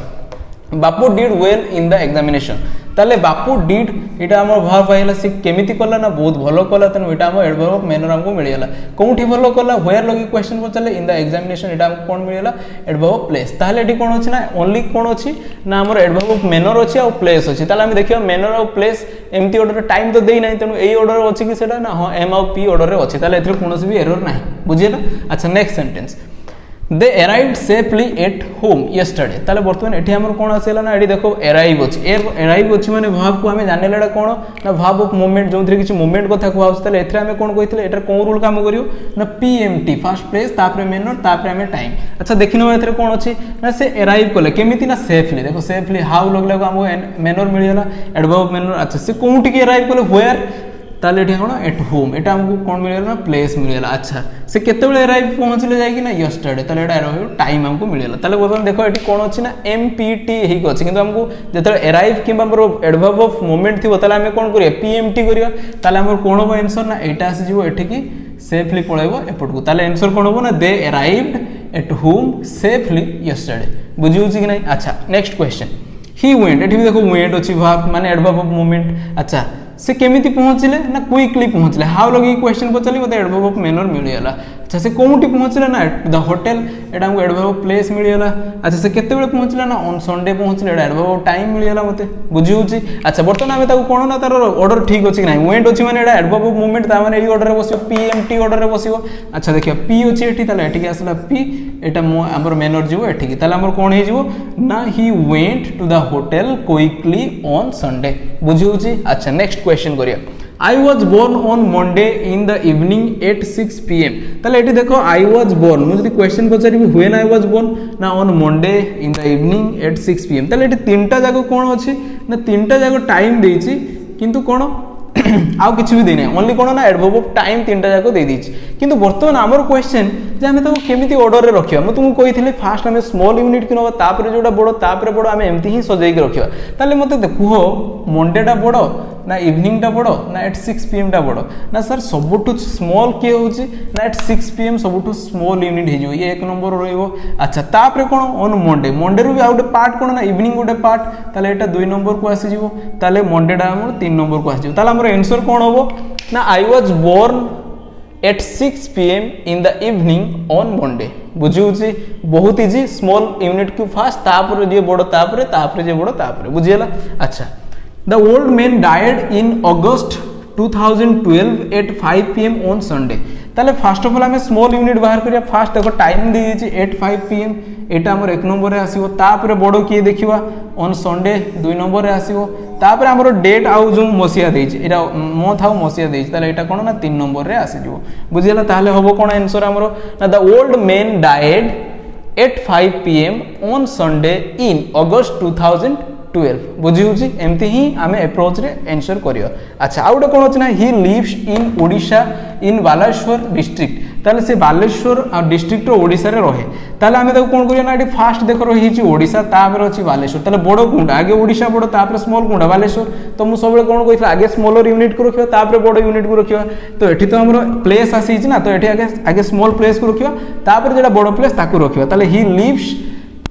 Bapu did well in the examination ताले बापू डिड एटा हमर वर्ब आइला से केमिति करला ना बहुत भलो करला तने एटा हमर एडवर्ब ऑफ मैनर हमको मिलियला कोउठी भलो करला वेयर लगी क्वेश्चन पचले इन द एग्जामिनेशन एटा हमको कोन मिलियला एडवर्ब ऑफ प्लेस ताले एटी कोन अछि ना ओनली कोन अछि ना हमर एडवर्ब ऑफ मैनर अछि आ प्लेस अछि ताले हम देखियो मैनर और प्लेस एमति ऑर्डर टाइम तो देई नै तनु एई ऑर्डर अछि कि सेटा ना हां एम और पी ऑर्डर रे अछि ताले एथरे कोनोसी भी एरर नाही बुझियला। अच्छा next sentence they arrived safely at home yesterday ताले वर्तमान एठी हमर कोन आसेला ना एठी देखो अराइव अछि अराइव अछि माने वर्ब को हमें जाने लेडा कोन ना वर्ब ऑफ मूवमेंट जोंथरे किछि मूवमेंट कथा को आउस ताले एथरे हमें कोन कहितले एटर कोन रूल काम करियो ना पीएमटी फर्स्ट प्लेस तापरे मैनर तापरे हमें टाइम। अच्छा देखिनो एथरे कोन अछि ना से अराइव कोले केमिति ना सेफली देखो सेफली हाउ लगला को हम मैनर मिलियला एडवर्ब ऑफ मैनर। अच्छा से कोउठी के अराइव कोले वेयर ताले एठी कोन एट होम एटा हमको कोन मिलेला ना प्लेस मिलेला। अच्छा से केतेबेले अराइव पहुंचले जाय कि ना यस्टरडे ताले एटा अराइव टाइम हमको मिलेला। ताले बर्तमान देखो एठी कोन अछि ना एमपीटी हेक अछि किंतु हमको जेते अराइव किबा हमरो एडवर्ब ऑफ मोमेंट थिबो ताले हमें कोन करिया पीएमटी करिया ताले हमर कोन हो आंसर ना एटा आसी जिवो एठी की सेफली पळेबो एपटको। ताले आंसर कोन होबो ना they arrived at home safely yesterday. बुझिउछि कि नै। अच्छा नेक्स्ट क्वेश्चन ही वेंट एठी भी देखो वेंट अछि वर्ब माने एडवर्ब ऑफ मोमेंट। अच्छा से केमिति पहुंचले ना क्विकली पहुंचले हाउ लगी क्वेश्चन पचली मते एडवर्ब ऑफ मैनर मिलियला। अच्छा से कोउटी पहुंचले ना द होटल एटा हमको एडवर्ब ऑफ प्लेस मिलियला। अच्छा से केते बेले पहुंचले ना on Sunday पहुंचले Etah adverb of time मिलियला मते बुझिउछि। अच्छा बर्तमान हमें ताको कोन ना तार ऑर्डर ठीक अछि कि नै वेंट अछि माने एटा एडवर्ब ऑफ मोमेंट ता माने ई ऑर्डर रे बसियो पीएमटी ऑर्डर रे बसियो। अच्छा देखियो पी अछि एठी ताले एठी के आसला पी एटा हमर मैनर जिवो एठी की ताले हमर कोन हे जिवो ना he went to the hotel quickly on Sunday बुझिउछि। अच्छा नेक्स्ट क्वेश्चन करिया I was born on Monday in the evening at 6 PM ताले एठी देखो I was born मु जदी question पचारि when I was born ना on Monday in the evening at 6 PM ताले एठी तीनटा जाको कोन अछि ना तीनटा जाको टाइम देछि किंतु कोन आउ किछि भी देनै ओनली कोन ना एडवर्ब ऑफ टाइम तीनटा जाको दे दिछि किंतु वर्तमान हमर क्वेश्चन जे हमें ताको केमिति ऑर्डर रे रखिया मु तुमको कहिथिले फास्ट हमें स्मॉल यूनिट किनबा तापर जोडा बडो तापर बडो हमें एमति ही सजै के रखिया। ताले मते देखो मंडे टा बडो ना इवनिंग टा बडो ना एट 6 PM टा बडो ना सर सबुठु स्मॉल के होची ना एट 6 PM सबुठु स्मॉल यूनिट हे जो ये एक नंबर रहइबो। अच्छा तापर कोन ऑन मंडे मंडे रु भी आउटे पार्ट कोन ना इवनिंग गोटे पार्ट ताले एटा 2 नंबर को आसी जिवो ताले मंडे टा हमर 3 नंबर को आसी जिवो ताले हमर आंसर कोन होबो ना I was born at 6 PM in the evening on Monday बुझिउछि बहुत इजी स्मॉल यूनिट को फास्ट तापर जे बडो तापर जे बडो तापर बुझियला। अच्छा the old man died in August 2012 at 5 PM on Sunday ताले फर्स्ट ऑफ ऑल हमें स्मॉल यूनिट बाहर करिया फास्ट देखो टाइम दे दिछि 8 5 PM एटा हमर एक नंबर रे आसीबो तापर बडो की देखिबा ऑन संडे 2 नंबर रे आसीबो तापर हमर डेट आउ जो मसिया देछि एटा मंथ आउ मसिया देछि ताले एटा कोन ना 3 नंबर रे आसी जिवो बुझियला। ताले होबो कोन आंसर हमर ना the old man died at 5 PM on Sunday in August 2012 बुझिउछि एमति ही हमें अप्रोच रे आंसर करियो। अच्छा आउटे कोन अछि ना he lives in Odisha in Baleshwar district ताले से बालेश्वर डिस्ट्रिक्ट ओडिशा रे रहे ताले हमें ताको कोन करिया ना एटी फास्ट देखो रही छि ओडिशा तापर अछि बालेश्वर ताले बडो गुंडा आगे ओडिशा बडो तापर स्मॉल गुंडा बालेश्वर तो मु सबले कोन कहितला आगे स्मॉलर यूनिट को रखियो तापर बडो यूनिट को रखियो तो एठी तो हमरो प्लेस आसी छि ना तो एठी आगे स्मॉल प्लेस को रखियो तापर जेडा बडो प्लेस ताको रखियो ताले he lives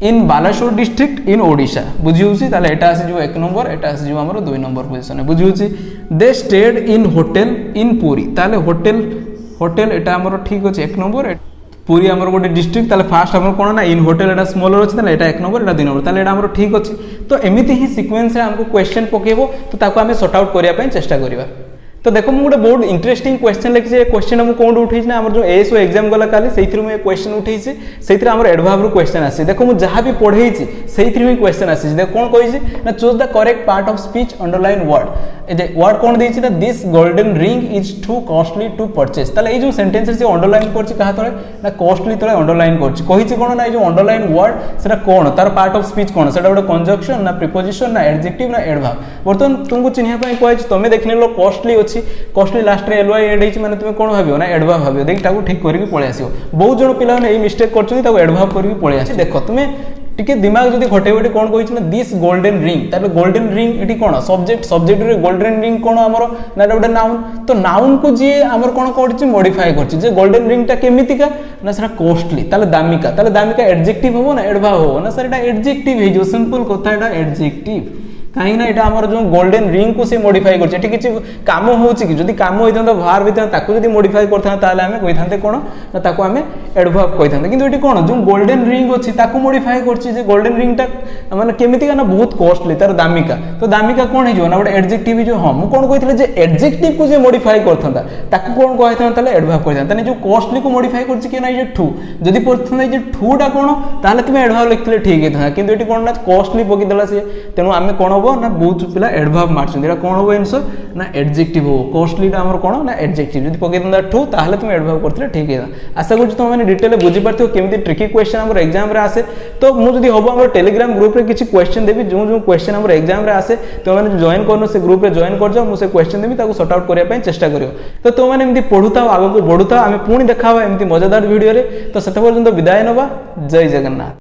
in Baleshwar district in Odisha बुझिउछि ताले एटा आसी जो 1 नंबर एटा आसी जो हमरो 2 नंबर पोजीशन है बुझिउछि। They stayed in hotel in Puri ताले होटल एटा हमरो ठीक अछि 1 नंबर पुरी हमरो गोटे डिस्ट्रिक्ट ताले फास्ट हमरो कोन ना इन होटल एटा स्मॉलर अछि ताले एटा 1 नंबर एटा 2 नंबर ताले एटा हमरो ठीक अछि। तो एमिति ही सीक्वेंस रे हमको क्वेश्चन पकेबो तो ताको हमें सॉर्ट आउट करिया पय चेष्टा करिवा। तो देखो मु गोटे बहुत इंटरेस्टिंग क्वेश्चन लिखि जे क्वेश्चन हम कोन उठै छै ना हमर जो एएसओ एग्जाम गला काली सेइथि में क्वेश्चन उठै छै सेइथि हमर एडवर्ब रो क्वेश्चन आसी देखो मु जहां भी पढै छी सेइथि में क्वेश्चन आसी देखो कोन कहि छै ना choose the correct part of speech underline word a word कोन दै छै ना this golden ring is too costly to purchase ताले ए जो सेंटेंस से अंडरलाइन कर छै कहा तळे ना कॉस्टली तळे अंडरलाइन कर छै कहि छै कोन ना ए जो अंडरलाइन वर्ड सेटा कोन तार पार्ट ऑफ स्पीच कोन सेटा गोटे कंजक्शन ना प्रीपोजिशन ना एडजेक्टिव ना एडवर्ब बर्तन तुमको चिन्हिया पय कहै छै तमे देखने लो कॉस्टली अछि कॉस्टली लास्ट रे एलवाई एड हिच माने तुमे कोन भाबियो ना एडवर्ब भाबियो देख ताको ठीक करिके पळे आसीओ बहुत जण पिला ने ए मिस्टेक करछथि ताको एडवर्ब करिके पळे आसी देखो तुमे टिके दिमाग जदी घटेबेटी कोन कहि छै ना दिस गोल्डन रिंग ताले गोल्डन रिंग एटी कोन सब्जेक्ट रे गोल्डन रिंग कोन हमरो ना गोटे नाउन तो नाउन को जे हमर कोन करछि मॉडिफाई करछि जे गोल्डन रिंग टा केमितिका ना सेटा कॉस्टली ताले दामिका एडजेक्टिव होबो ना एडवर्ब होबो ना सर एटा एडजेक्टिव हे जो सिंपल कथा एटा एडजेक्टिव कहीं ना एटा हमर जो गोल्डन रिंग को से मॉडिफाई करछि एठी किछि काम होउछि कि जदी काम होइतन भार बितन ताको जदी मॉडिफाई करथां ताले हमें कहिथांते कोन ना ताको हमें एडवर्ब कहिथांते किंतु एठी कोन जो गोल्डन रिंग अछि ताको मॉडिफाई करछि जे गोल्डन रिंग ता माने केमिति ना बहुत कॉस्टली तार दामिका तो दामिका कोन हे जो ना गोटे एडजेक्टिव जो हम कोन कहितले जे एडजेक्टिव को जे मॉडिफाई करथांता ताको कोन कहिथां ताले एडवर्ब कहिथां तने जो कॉस्टली को मॉडिफाई करछि कि ना जे ठू जदी परथां जे ठू टा कोन ताले तुमे एडवर्ब लिखले ठीक हेथां किंतु एठी कोन ना कॉस्टली पकि देला से तेनु हमें कोन हम ना बहुत पिला एडवर्ब मारछन एटा कोन हो आंसर ना एडजेक्टिव हो कॉस्टली टा हमर कोन ना एडजेक्टिव जदी पके दंदा ठू ताहले तुम एडवर्ब करथिले ठीक है आशा करू तुम माने डिटेल बुझी पारथियो केमिति ट्रिकी क्वेश्चन हमर एग्जाम रे आसे तो मु जदी होबो हमर टेलीग्राम ग्रुप रे किछि क्वेश्चन देबी जो जो क्वेश्चन हमर एग्जाम रे आसे तो माने जॉइन करनो से ग्रुप रे जॉइन कर जाओ मु से क्वेश्चन देबी ताको सॉर्ट आउट करिया पय चेष्टा करियो तो तुम माने एमिति पढुता आगो को बढ़ुता आमे पुणी देखावा एमिति मजेदार वीडियो रे तो सेते पर्यंत विदाय नबा जय जगन्नाथ।